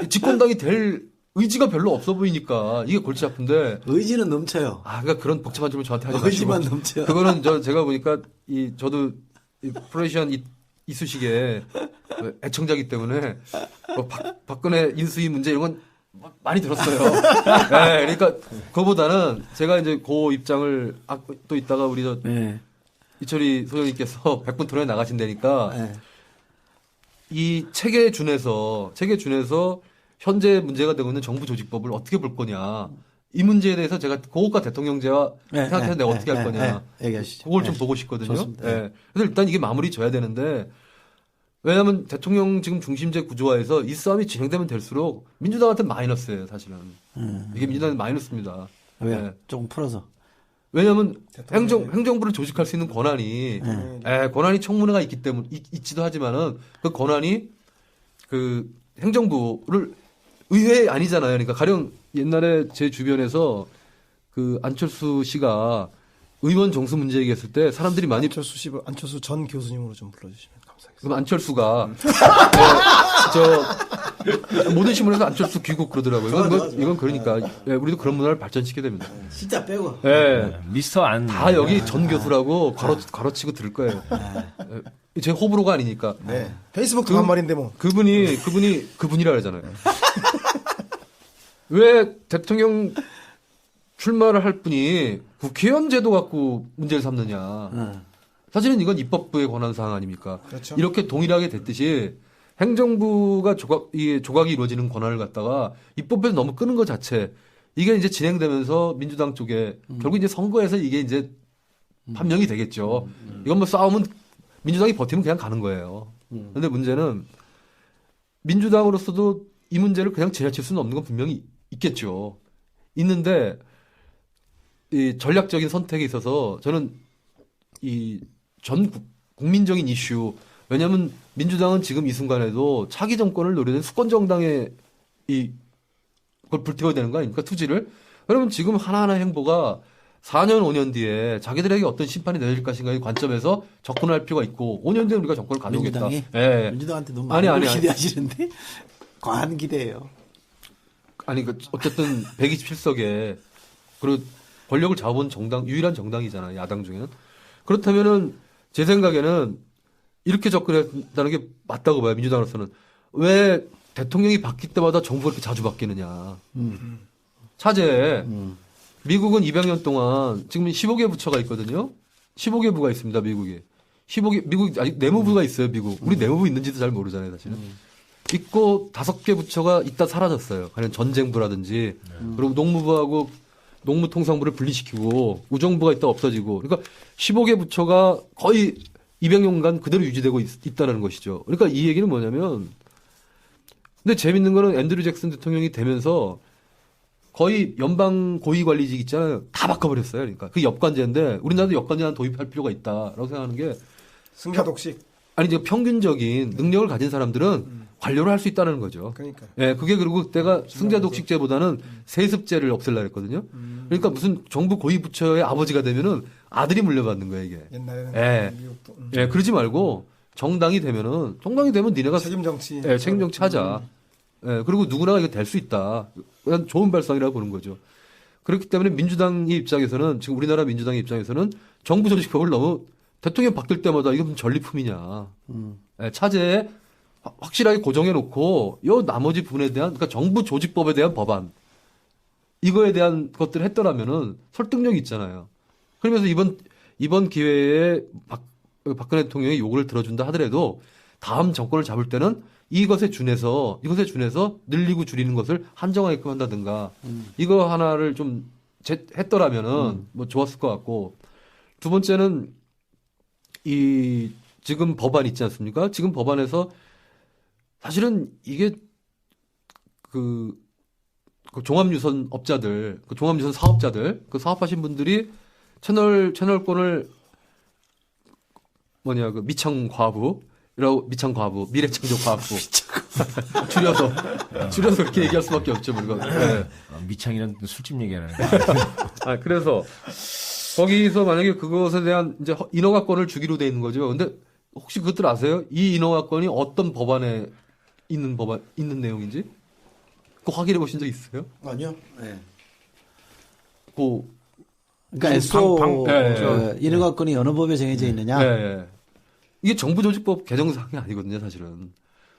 집권당이 될 의지가 별로 없어 보이니까 이게 골치 아픈데. 의지는 넘쳐요. 그러니까 그런 복잡한 질문 저한테 하지 마시고. 의지만 넘쳐요. 그거는 제가 보니까 저도 프로페션 이쑤시개 애청자기 때문에 박근혜 인수위 문제 이런 건 많이 들었어요. 네, 그러니까 그거보다는 제가 이제 그 입장을 또 이따가 우리 이철희 소장님께서 100분 토론에 나가신다니까 이 체계에 준해서 현재 문제가 되고 있는 정부 조직법을 어떻게 볼 거냐. 이 문제에 대해서 제가 고국가 대통령제와 생각해서 내가 어떻게 할 거냐. 얘기하시죠. 그걸 좀 보고 싶거든요. 좋습니다. 그래서 일단 이게 마무리 져야 되는데 왜냐하면 대통령 지금 중심제 구조화에서 이 싸움이 진행되면 될수록 민주당한테 마이너스예요, 사실은. 이게 민주당한테 마이너스입니다. 왜? 조금 풀어서. 왜냐하면 행정부를 조직할 수 있는 권한이 권한이 청문회가 있기 때문에 있지도 하지만은 그 권한이 그 행정부를 의회 아니잖아요. 그러니까 가령 옛날에 제 주변에서 그 안철수 씨가 의원 정수 문제 얘기했을 때 사람들이 많이 안철수 전 교수님으로 좀 불러주시면 감사하겠습니다. 그럼 안철수가 모든 신문에서 안철수 귀국 그러더라고요. 이건 그러니까 우리도 그런 문화를 발전시켜야 됩니다. 진짜 빼고. 미스터 안. 다 여기 전 교수라고 가로치고 들을 거예요. 제 호불호가 아니니까. 페이스북도 한 말인데 뭐. 그분이라 그러잖아요. 왜 대통령 출마를 할 분이 국회의원 제도 갖고 문제를 삼느냐. 사실은 이건 입법부의 권한 사항 아닙니까? 그렇죠. 이렇게 동일하게 됐듯이 행정부가 조각이 이루어지는 권한을 갖다가 입법부에서 너무 끄는 것 자체 이게 이제 진행되면서 민주당 쪽에 결국 이제 선거에서 이게 이제 판명이 되겠죠. 이건 뭐 싸우면 민주당이 버티면 그냥 가는 거예요. 그런데 문제는 민주당으로서도 이 문제를 그냥 지나칠 수는 없는 건 분명히 있겠죠. 있는데 이 전략적인 선택에 있어서 저는 이 전 국민적인 이슈 왜냐하면 민주당은 지금 이 순간에도 차기 정권을 노리는 수권 정당에 그걸 불태워야 되는 거 아닙니까? 투지를. 그러면 지금 하나하나 행보가 4년 5년 뒤에 자기들에게 어떤 심판이 내릴 것인가의 관점에서 접근할 필요가 있고 5년 뒤에 우리가 정권을 가져오겠다. 민주당한테 너무 많이 기대하시는데 과한 기대예요. 어쨌든 127석에 그리고 권력을 잡아본 유일한 정당이잖아요. 야당 중에는. 그렇다면은 제 생각에는 이렇게 접근했다는 게 맞다고 봐요. 민주당으로서는. 왜 대통령이 바뀔 때마다 정부가 이렇게 자주 바뀌느냐. 차제에 미국은 200년 동안 지금 15개 부처가 있거든요. 15개 부가 있습니다. 미국 아직 내무부가 있어요. 미국. 우리 내무부 있는지도 잘 모르잖아요. 사실은. 있고 5개 부처가 있다 사라졌어요. 가령 전쟁부라든지 그리고 농무부하고 농무통상부를 분리시키고 우정부가 있다 없어지고 그러니까 15개 부처가 거의 200년간 그대로 유지되고 있다는 것이죠. 그러니까 이 얘기는 뭐냐면 근데 재밌는 거는 앤드류 잭슨 대통령이 되면서 거의 연방 고위관리직 있잖아요. 다 바꿔버렸어요. 그러니까 그게 엽관제인데 우리나라도 엽관제 하나 도입할 필요가 있다라고 생각하는 게 승자독식. 이제 평균적인 능력을 가진 사람들은 관료를 할 수 있다는 거죠. 그러니까. 그게 그리고 그때가 승자독식제보다는 세습제를 없애려고 했거든요. 그러니까 무슨 정부 고위부처의 아버지가 되면은 아들이 물려받는 거예요, 이게. 옛날에는. 그러지 말고 정당이 되면 니네가 책임 정치. 책임 정치 하자. 그리고 누구나 이거 될 수 있다. 그냥 좋은 발상이라고 보는 거죠. 그렇기 때문에 민주당의 입장에서는 지금 우리나라 민주당의 입장에서는 정부 조직법을 너무 대통령 바뀔 때마다 이거 무슨 전리품이냐. 차제에 확실하게 고정해 놓고 요 나머지 부분에 대한 그러니까 정부 조직법에 대한 법안 이거에 대한 것들을 했더라면은 설득력이 있잖아요. 그러면서 이번 기회에 박근혜 대통령이 요구를 들어준다 하더라도 다음 정권을 잡을 때는 이것에 준해서 늘리고 줄이는 것을 한정하게끔 한다든가 이거 하나를 좀 했더라면은 뭐 좋았을 것 같고 두 번째는 이 지금 법안 있지 않습니까? 지금 법안에서 사실은 이게 그 종합유선 업자들, 그 종합유선 사업자들, 그 사업하신 분들이 채널권을 그 미창과부, 미래창조과부 줄여서 그렇게 얘기할 수밖에 없죠, 우리가. 미창이란 술집 얘기하는 그래서 거기서 만약에 그것에 대한 이제 인허가권을 주기로 돼 있는 거죠. 근데 혹시 그것들 아세요? 이 인허가권이 어떤 법안에 있는 내용인지? 그거 확인해 보신 적 있어요? 아니요. 네. 그러니까 애써 인허가권이 어느 법에 정해져 있느냐? 네. 이게 정부조직법 개정사항이 아니거든요, 사실은.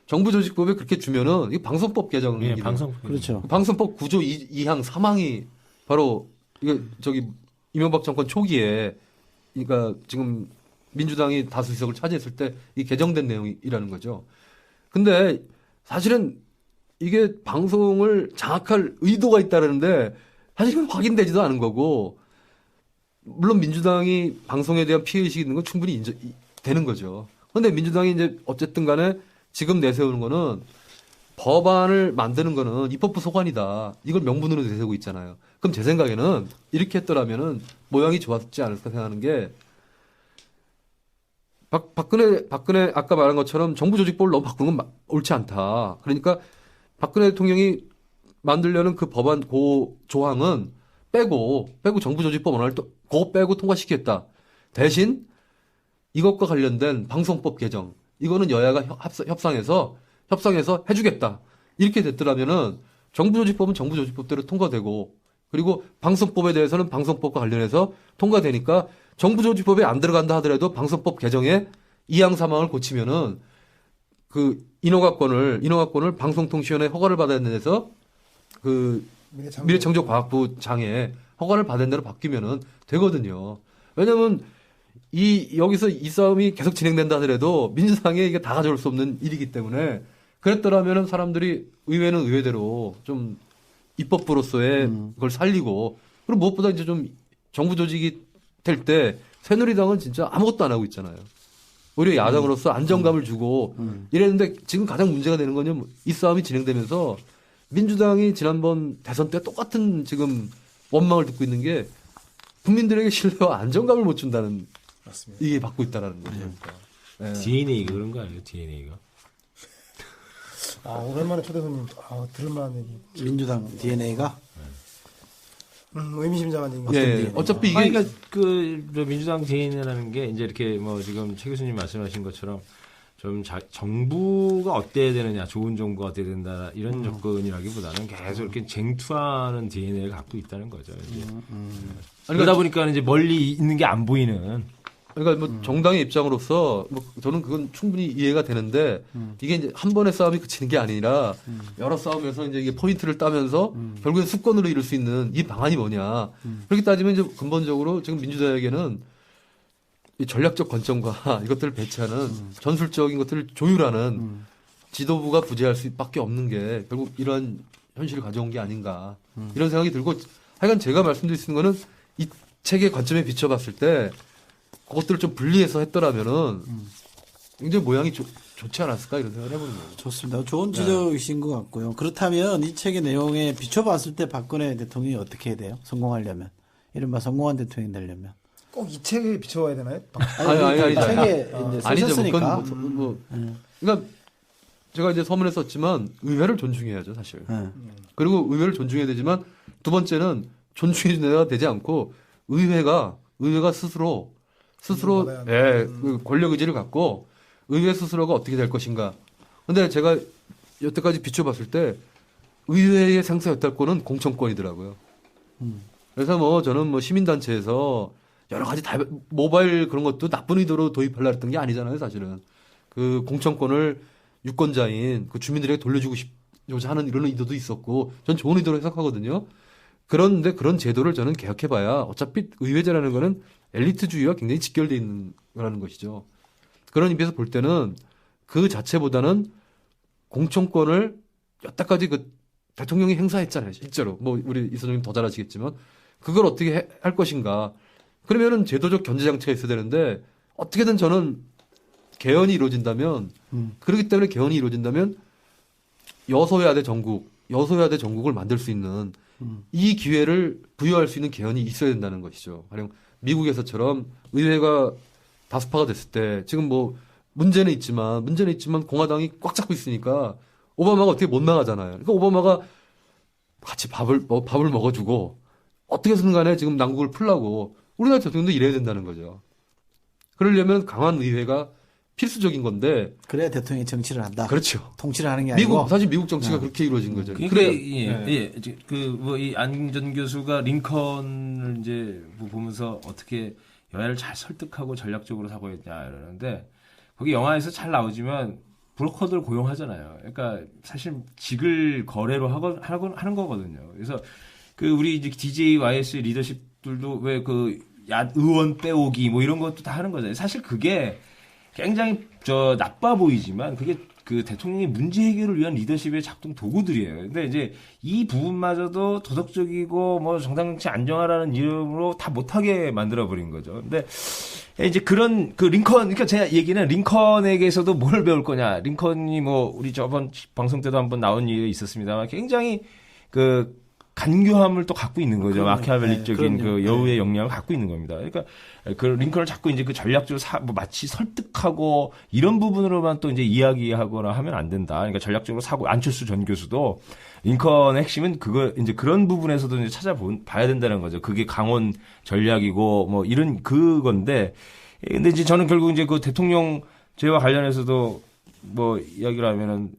정부조직법에 그렇게 주면은 이게 방송법 개정. 예, 방송. 그렇죠. 방송법 9조 2항 3항이 바로 이게 이명박 정권 초기에 그러니까 지금 민주당이 다수의석을 차지했을 때 이 개정된 내용이라는 거죠. 근데 사실은 이게 방송을 장악할 의도가 있다는데 사실은 확인되지도 않은 거고 물론 민주당이 방송에 대한 피해의식이 있는 건 충분히 되는 거죠. 그런데 민주당이 이제 어쨌든 간에 지금 내세우는 거는 법안을 만드는 거는 입법부 소관이다. 이걸 명분으로 내세우고 있잖아요. 그럼 제 생각에는 이렇게 했더라면은 모양이 좋았지 않을까 생각하는 게 박근혜 아까 말한 것처럼 정부조직법을 너무 바꾸는 건 옳지 않다. 그러니까 박근혜 대통령이 만들려는 그 법안 그 조항은 빼고 정부조직법 원안을 또 그거 빼고 통과시키겠다. 대신 이것과 관련된 방송법 개정 이거는 여야가 협상해서 해주겠다. 이렇게 됐더라면은 정부조직법은 정부조직법대로 통과되고 그리고 방송법에 대해서는 방송법과 관련해서 통과되니까 정부조직법에 안 들어간다 하더라도 방송법 개정에 2항 3항을 고치면은 그 인허가권을 방송통신위원회 허가를 받아야 되는 데서 그 미래창조과학부 장에 허가를 받은 대로 바뀌면은 되거든요. 왜냐면 여기서 이 싸움이 계속 진행된다 하더라도 민주당에 이게 다 가져올 수 없는 일이기 때문에 그랬더라면은 사람들이 의회는 의회대로 좀 입법부로서의 그걸 살리고 그리고 무엇보다 이제 좀 정부 조직이 될 때 새누리당은 진짜 아무것도 안 하고 있잖아요. 오히려 야당으로서 안정감을 주고 이랬는데 지금 가장 문제가 되는 거는 이 싸움이 진행되면서 민주당이 지난번 대선 때 똑같은 지금 원망을 듣고 있는 게 국민들에게 신뢰와 안정감을 못 준다는 맞습니다. 이게 받고 있다라는 거죠. 네. DNA가 그런 거 아니에요? DNA가. 오랜만에 초대 손님. 들을만한 얘기. 민주당 DNA가 의미심장한 얘기. 예, 어차피 이게 그러니까 민주당 DNA라는 게 이제 이렇게 뭐 지금 최 교수님 말씀하신 것처럼 좀 정부가 어때야 되느냐, 좋은 정부가 어때야 된다 이런 접근이라기보다는 계속 이렇게 쟁투하는 DNA를 갖고 있다는 거죠. 이제. 그러다 보니까 이제 멀리 있는 게 안 보이는. 그러니까 뭐 정당의 입장으로서 뭐 저는 그건 충분히 이해가 되는데 이게 이제 한 번의 싸움이 그치는 게 아니라 여러 싸움에서 이제 이게 포인트를 따면서 결국엔 수권으로 이룰 수 있는 이 방안이 뭐냐. 그렇게 따지면 이제 근본적으로 지금 민주당에게는 이 전략적 관점과 이것들을 배치하는 전술적인 것들을 조율하는 지도부가 부재할 수밖에 없는 게 결국 이런 현실을 가져온 게 아닌가 이런 생각이 들고 하여간 제가 말씀드릴 수 있는 거는 이 책의 관점에 비춰봤을 때 그것들을 좀 분리해서 했더라면은 굉장히 모양이 좋지 않았을까 이런 생각을 해보는 거예요. 좋습니다. 좋은 지적이신 것 같고요. 그렇다면 이 책의 내용에 비춰봤을 때 박근혜 대통령이 어떻게 해야 돼요? 성공하려면. 이른바 성공한 대통령이 되려면. 꼭 이 책에 비춰야 되나요? 아니. 책에 이제 쓰셨으니까. 그러니까 제가 이제 서문에 썼지만 의회를 존중해야죠, 사실. 그리고 의회를 존중해야 되지만 두 번째는 존중해야 되지 않고 의회가 스스로 그 권력 의지를 갖고 의회 스스로가 어떻게 될 것인가. 근데 제가 여태까지 비춰봤을 때 의회의 생사 여탈권은 공천권이더라고요. 그래서 뭐 저는 뭐 시민단체에서 여러 가지 모바일 그런 것도 나쁜 의도로 도입하려고 했던 게 아니잖아요, 사실은. 그 공천권을 유권자인 그 주민들에게 돌려주고자 하는 이런 의도도 있었고 전 좋은 의도로 해석하거든요. 그런데 그런 제도를 저는 개혁해봐야 어차피 의회제라는 거는 엘리트주의와 굉장히 직결되어 있는 거라는 것이죠. 그런 의미에서 볼 때는 그 자체보다는 공천권을 여태까지 그 대통령이 행사했잖아요. 실제로. 뭐 우리 이 선생님 더 잘 아시겠지만 그걸 어떻게 할 것인가. 그러면은 제도적 견제장치가 있어야 되는데 어떻게든 저는 개헌이 이루어진다면 그렇기 때문에 개헌이 이루어진다면 여소야대 전국을 만들 수 있는 이 기회를 부여할 수 있는 개헌이 있어야 된다는 것이죠. 가령 미국에서처럼 의회가 다수파가 됐을 때 지금 뭐 문제는 있지만 공화당이 꽉 잡고 있으니까 오바마가 어떻게 못 나가잖아요. 그러니까 오바마가 같이 밥을 먹어주고 어떻게든 간에 지금 난국을 풀라고 우리나라 대통령도 이래야 된다는 거죠. 그러려면 강한 의회가 필수적인 건데. 그래야 대통령이 정치를 한다. 그렇죠. 통치를 하는 게 아니고. 사실 미국 정치가 그렇게 이루어진 거죠. 그러니까 이 안전 교수가 링컨을 이제 보면서 어떻게 여야를 잘 설득하고 전략적으로 사고했냐 이러는데 거기 영화에서 잘 나오지만 브로커들 고용하잖아요. 그러니까 사실 직을 거래로 하는 거거든요. 그래서 그 우리 이제 DJ YS 리더십들도 왜 그 의원 빼오기 뭐 이런 것도 다 하는 거잖아요. 사실 그게 굉장히 나빠 보이지만 그게 그 대통령의 문제 해결을 위한 리더십의 작동 도구들이에요. 근데 이제 이 부분마저도 도덕적이고 뭐 정당정치 안정화라는 이름으로 다 못하게 만들어버린 거죠. 근데 이제 그런 그 링컨, 그러니까 제가 얘기는 링컨에게서도 뭘 배울 거냐. 링컨이 뭐 우리 저번 방송 때도 한번 나온 일이 있었습니다만 굉장히 그 간교함을 또 갖고 있는 거죠. 마키아벨리적인 그 여우의 역량을 갖고 있는 겁니다. 그러니까 그 링컨을 자꾸 이제 그 전략적으로 뭐 마치 설득하고 이런 부분으로만 또 이제 이야기하거나 하면 안 된다. 그러니까 전략적으로 사고 안철수 전 교수도 링컨의 핵심은 그거 이제 그런 부분에서도 이제 찾아봐야 된다는 거죠. 그게 강원 전략이고 뭐 이런 그건데 근데 이제 저는 결국 이제 그 대통령제와 관련해서도 뭐 이야기를 하면은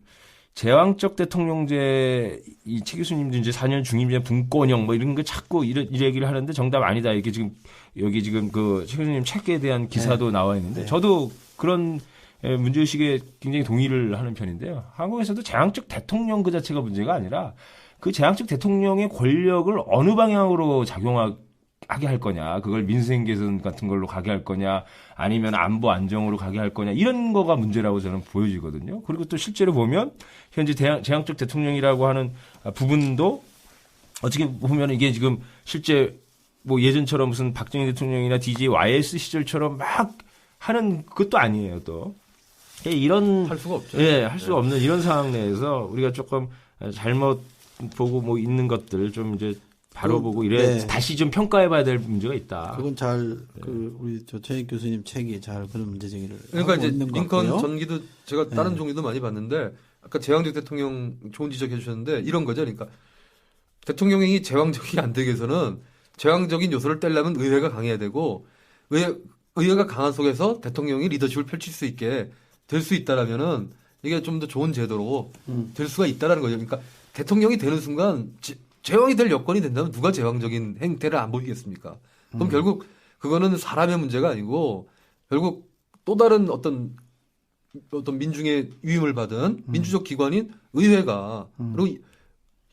제왕적 대통령제 이 최 교수님도 이제 4년 중임제 분권형 뭐 이런 거 자꾸 이런 얘기를 하는데 정답 아니다. 이게 지금 여기 지금 그 최 교수님 책에 대한 기사도 나와 있는데 저도 그런 문제의식에 굉장히 동의를 하는 편인데요. 한국에서도 제왕적 대통령 그 자체가 문제가 아니라 그 제왕적 대통령의 권력을 어느 방향으로 작용하게 할 거냐, 그걸 민생 개선 같은 걸로 가게 할 거냐, 아니면 안보 안정으로 가게 할 거냐, 이런 거가 문제라고 저는 보여지거든요. 그리고 또 실제로 보면 현재 제왕적 대통령이라고 하는 부분도 어떻게 보면 이게 지금 실제 뭐 예전처럼 무슨 박정희 대통령이나 DJ YS 시절처럼 막 하는 것도 아니에요, 또. 이런. 할 수가 없죠. 예, 할 수가 없는 이런 상황 내에서 우리가 조금 잘못 보고 뭐 있는 것들 좀 이제 바로 보고 이래 다시 좀 평가해봐야 될 문제가 있다. 그건 우리 최익 교수님 책이 잘 그런 문제 제기를 그러니까 하고 이제 있는 것 링컨 같고요. 전기도 제가 다른 종류도 많이 봤는데 아까 제왕적 대통령 좋은 지적해 주셨는데 이런 거죠. 그러니까 대통령이 제왕적이 안 되기 위해서는 제왕적인 요소를 떼려면 의회가 강해야 되고 의회가 강한 속에서 대통령이 리더십을 펼칠 수 있게 될 수 있다라면은 이게 좀 더 좋은 제도로 될 수가 있다라는 거죠. 그러니까 대통령이 되는 순간 제왕이 될 여건이 된다면 누가 제왕적인 행태를 안 보이겠습니까? 그럼 결국 그거는 사람의 문제가 아니고 결국 또 다른 어떤 민중의 위임을 받은 민주적 기관인 의회가 그리고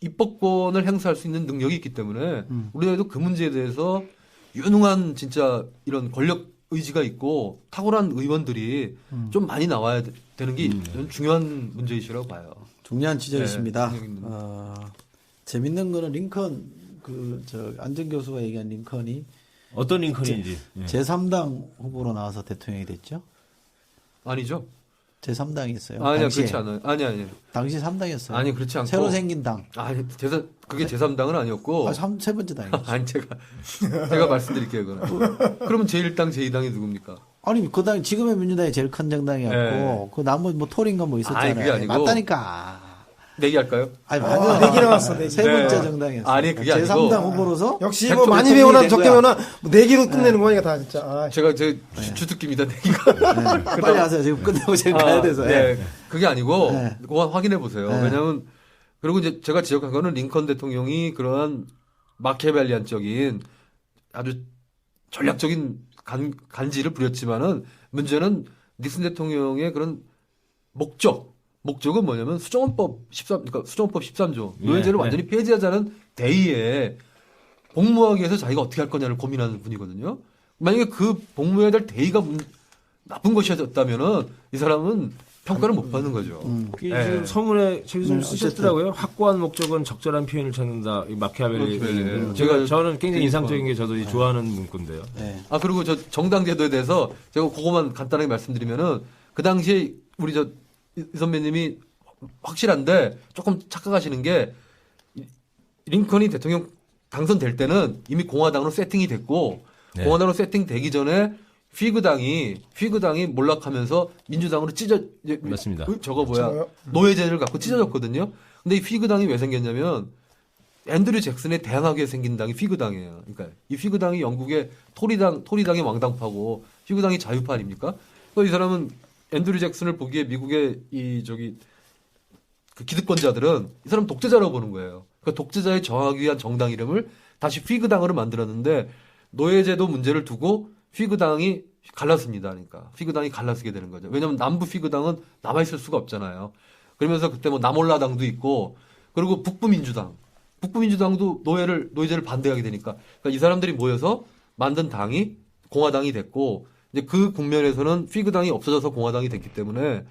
입법권을 행사할 수 있는 능력이 있기 때문에 우리나라도 그 문제에 대해서 유능한 진짜 이런 권력 의지가 있고 탁월한 의원들이 좀 많이 나와야 되는 게 중요한 문제이시라고 봐요. 중요한 지적이십니다. 네, 재밌는 거는 링컨 안전 교수가 얘기한 링컨이 어떤 링컨인지 제3당 후보로 나와서 대통령이 됐죠? 아니죠. 제3당이었어요. 아니요, 그렇지 않아요. 아니. 당시 3당이었어요. 아니, 그렇지 않고. 새로 생긴 당. 아니, 그게 제3당은 아니었고. 세 번째 당이죠. 아니, 제가 말씀드릴게요, 그거는. 그러면 제1당, 제2당이 누굽니까? 아니, 그 당, 지금의 민주당이 제일 큰 정당이었고, 그 나머지 뭐 토린가 뭐 있었잖아요. 아니, 그게 아니고. 맞다니까. 내기할까요? 아니, 맞아. 내기 나왔어, 세 번째 정당이었어요. 아니, 그게 아니고. 제3당 후보로서. 역시 뭐 많이 배우나 적게 배우나 내기로 끝내는 거니까 다 진짜. 제가 주특기입니다, 내기가. 빨리 하세요. 지금 끝내고 제가 가야 돼서. 네. 그게 아니고, 그거 확인해 보세요. 왜냐면, 그리고 이제 제가 지적한 거는 링컨 대통령이 그러한 마키아벨리안적인 아주 전략적인 간지를 부렸지만은 문제는 닉슨 대통령의 그런 목적은 뭐냐면 수정헌법 13조 노예제를 완전히 폐지하자는 대의에 복무하기 위해서 자기가 어떻게 할 거냐를 고민하는 분이거든요. 만약에 그 복무해야 될 대의가 나쁜 것이었다면은 이 사람은 평가를 못 받는 거죠. 지금 서문에 최 교수님 쓰셨더라고요. 확고한 목적은 적절한 표현을 찾는다. 이 마키아벨리. 저는 굉장히 인상적인 게 저도 좋아하는 문구인데요. 아, 그리고 저 정당 제도에 대해서 제가 그거만 간단하게 말씀드리면은 그 당시에 우리 이 선배님이 확실한데 조금 착각하시는 게 링컨이 대통령 당선될 때는 이미 공화당으로 세팅이 됐고 공화당으로 세팅되기 전에 휘그당이 몰락하면서 민주당으로 맞습니다. 노예제를 갖고 찢어졌거든요. 근데 이 휘그당이 왜 생겼냐면 앤드류 잭슨에 대항하게 생긴 당이 피그당이에요. 그러니까 이 피그당이 영국의 토리당의 왕당파고 피그당이 자유파 아닙니까? 그러니까 이 사람은 앤드류 잭슨을 보기에 미국의 그 기득권자들은 이 사람 독재자라고 보는 거예요. 그러니까 독재자에 저항하기 위한 정당 이름을 다시 피그당으로 만들었는데 노예제도 문제를 두고 피그당이 갈라습니다. 그러니까 피그당이 갈라서게 되는 거죠. 왜냐하면 남부 피그당은 남아있을 수가 없잖아요. 그러면서 그때 뭐 남올라당도 있고 그리고 북부민주당도 노예제를 반대하게 되니까 그러니까 이 사람들이 모여서 만든 당이 공화당이 됐고 이제 그 국면에서는 피그당이 없어져서 공화당이 됐기 때문에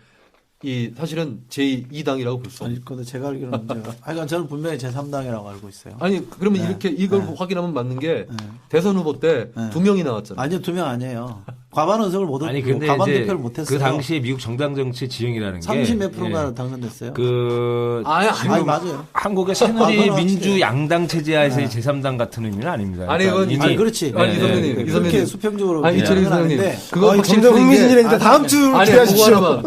이 사실은 제2당이라고 볼 수 없어요. 아니, 근데 제가 알기로는 하여간 저는 분명히 제3당이라고 알고 있어요. 아니 그러면 네. 이렇게 이걸 네. 확인하면 맞는 게 네. 대선 후보 때 네. 2명이 나왔잖아요. 아니요, 2명 아니에요. 과반 의석을 못 아니 얻고 근데 과반 이제 득표를 못했어요. 그 당시에 미국 정당 정치 지형이라는 게 30몇 프로가 예. 당선됐어요. 아니 맞아요. 한국의 새누리 그건 민주 확실해요. 양당 체제하에서의 네. 제3당 같은 의미는 아닙니다. 아니, 이건 이미 아니 그렇지. 아니, 이 선배님, 이 그렇게 선배님. 수평적으로 아니, 이철희 얘기하는 건 선배님. 아닌데 그거 확실히 점점 틀린 게- 흥미진진해니까 다음 주 아니, 그거 기대하십시오. 하나만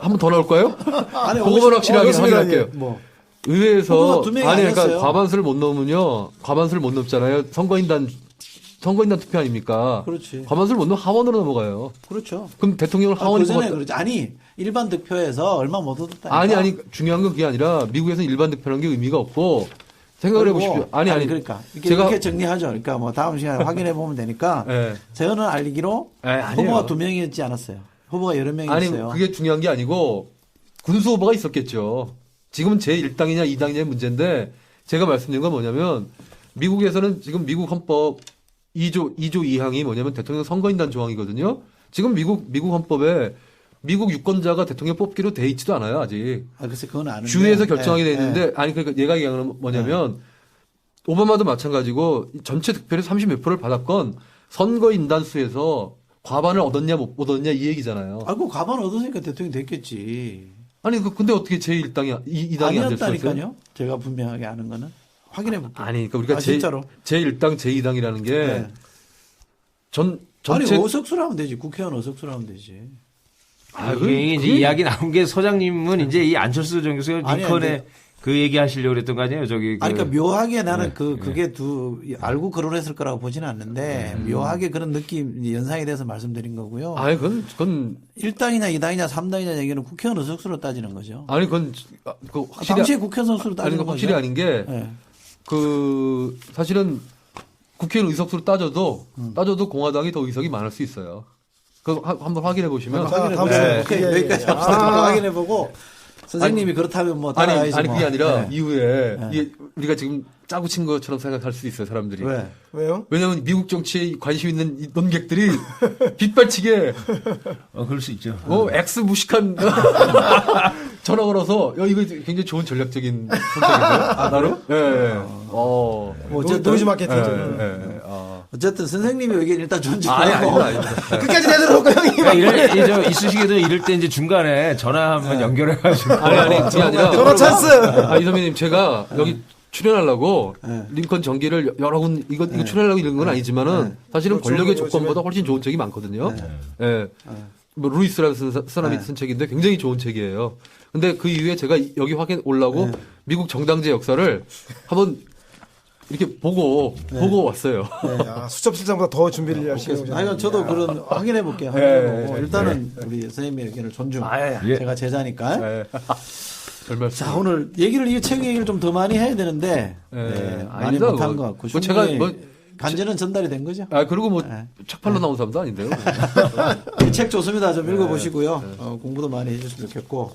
한 번 더 나올까요? 아니, 그거만 확실하게 좋습니다. 확인할게요. 뭐 의회에서 후보가 2명이 아니 그러니까 아니었어요. 과반수를 못 넘으면요. 과반수를 못 넘잖아요. 선거인단 투표 아닙니까? 그렇지. 과반수를 못 넘으면 하원으로 넘어가요. 그렇죠. 그럼 대통령을 아, 하원이 그 전에 뽑았다. 그렇지. 아니 일반 득표에서 얼마 못 얻었다니까. 아니 중요한 건 그게 아니라 미국에서는 일반 득표라는 게 의미가 없고 생각을 그리고 해보십시오. 아니 그러니까 제가 이렇게 정리하죠. 그러니까 뭐 다음 시간에 확인해 보면 되니까. 예. 저는 알기로 아니에요. 후보가 2명이었지 않았어요. 후보가 여러 명이 아니 있어요. 그게 중요한 게 아니고 군수 후보가 있었겠죠. 지금은 제1당이냐 2당이냐의 문제인데 제가 말씀드린 건 뭐냐면 미국에서는 지금 미국 헌법 2조 2항이 뭐냐면 대통령 선거인단 조항이거든요. 지금 미국 헌법에 미국 유권자가 대통령 뽑기로 돼 있지도 않아요, 아직. 아, 글쎄 그건 아는데. 주에서 결정하게 돼 있는데 네. 아니 그러니까 얘가 얘기하는 건 뭐냐면 오바마도 마찬가지고 전체 득표율 30몇 %를 받았건 선거인단 수에서 과반을 얻었냐 못 얻었냐 이 얘기잖아요. 아, 그 과반 얻었으니까 대통령이 됐겠지. 아니 근데 어떻게 제1당이 2당이 안 될 수가 있어요? 아니었다니까요. 제가 분명하게 아는 거는 확인해 볼게요. 아니 그러니까 우리가 진짜로. 제1당 제2당이라는 게 네. 전체 아니 의석수로 하면 되지. 국회의원 의석수로 하면 되지. 이게 이제 이야기 나온 게 소장님은 이제 이 안철수 전 교수가 아니, 링컨에 그 얘기 하시려고 그랬던 거 아니에요? 저기 아니, 그러니까 묘하게 나는 네. 그게 알고 거론했을 거라고 보지는 않는데 묘하게 그런 느낌 연상에 대해서 말씀드린 거고요. 아니 그건 1당이냐 2당이냐 3당이냐 얘기는 국회의원 의석수로 따지는 거죠. 아니 그건 그 확실히 당시에 국회의원 의석수로 아니 따지는 그 거죠. 확실히 아닌 게 그 네. 사실은 국회의원 의석수로 따져도 공화당이 더 의석이 많을 수 있어요. 그 한번 확인해 보시면 자, 다음 네. 주에 오케이, 여기까지 합시다. 확인해 보고 선생님이 그렇다면 뭐 따라가야지 아니 뭐. 그게 아니라 네. 이후에 이게 우리가 지금 짜고 친 것처럼 생각할 수 있어요, 사람들이. 왜? 왜요? 왜냐하면 미국 정치에 관심 있는 이 논객들이 빗발치게 그럴 수 있죠. X 무식한 전화 걸어서 이거 굉장히 좋은 전략적인 선택인데요. 나로? 예. 뭐 어쨌든 노이즈 마케팅. 어쨌든 선생님의 의견 일단 아니 존중하고 아닙니다. 끝까지 내들어놓고 형이. 그러니까 이쑤시개도 이럴 때 이제 중간에 전화 한번 연결해가지고. 아니 그게 아니라 전화 찬스. 이 선배님 제가 여기 출연하려고 링컨 전기를 여러 군 이거 출연하려고 이런 건 아니지만은 사실은 권력의 조건보다 훨씬 좋은 책이 많거든요. 예. 뭐 루이스라는 사람이 쓴 책인데 굉장히 좋은 책이에요. 근데 그 이후에 제가 여기 확인 올라고 미국 정당제 역사를 한번 이렇게 보고 왔어요. 야, 수첩 실장보다 더 준비를 열심히 하고 아니, 저도 그런 확인해 볼게요. 일단은 우리 선생님의 의견을 존중. 제가 제자니까. 자, 오늘 이 책 얘기를 좀 더 많이 해야 되는데 많이 못한 것 같고. 제가 간절은 전달이 된 거죠? 그리고 책팔로 나온 사람도 아닌데요. 이 책 좋습니다. 좀 읽어보시고요. 공부도 많이 해주시면 좋겠고.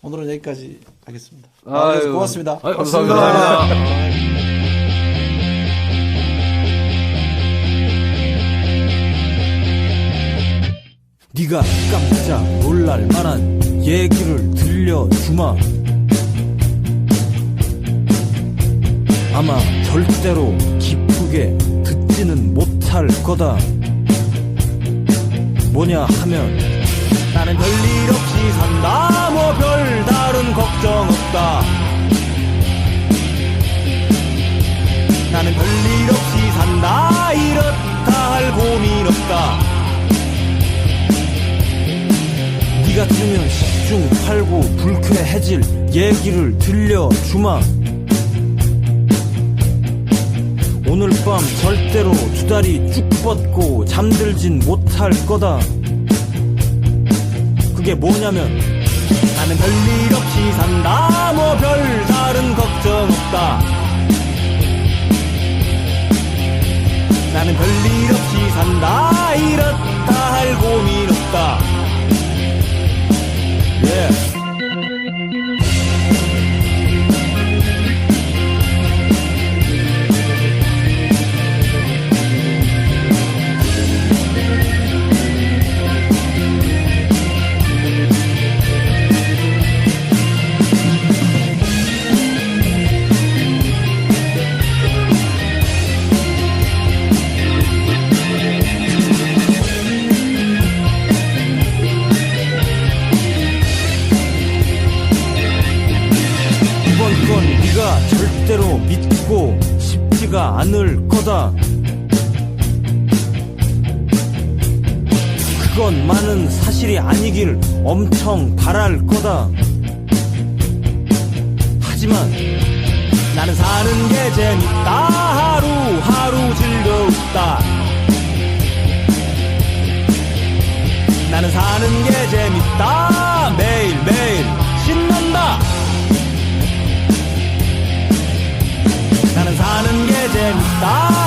오늘은 여기까지 하겠습니다. 고맙습니다. 감사합니다. 네가 깜짝 놀랄 만한 얘기를 들려주마. 아마 절대로 기쁘게 듣지는 못할 거다. 뭐냐 하면 나는 별일 없이 산다. 뭐 별다른 걱정 없다. 나는 별일 없이 산다. 이렇다 할 고민 없다. 네가 들으면 시중 팔고 불쾌해질 얘기를 들려주마. 오늘 밤 절대로 두 다리 쭉 뻗고 잠들진 못할 거다. 그게 뭐냐면 나는 별일 없이 산다. 뭐 별다른 걱정 없다. 나는 별일 없이 산다. 이렇다 할 고민 없다. Yeah. 네가 절대로 믿고 싶지가 않을 거다. 그것만은 사실이 아니길 엄청 바랄 거다. 하지만 나는 사는 게 재밌다. 하루하루 즐거웠다. 나는 사는 게 재밌다. 매일매일 신난다. 나는 사는 게 재밌다.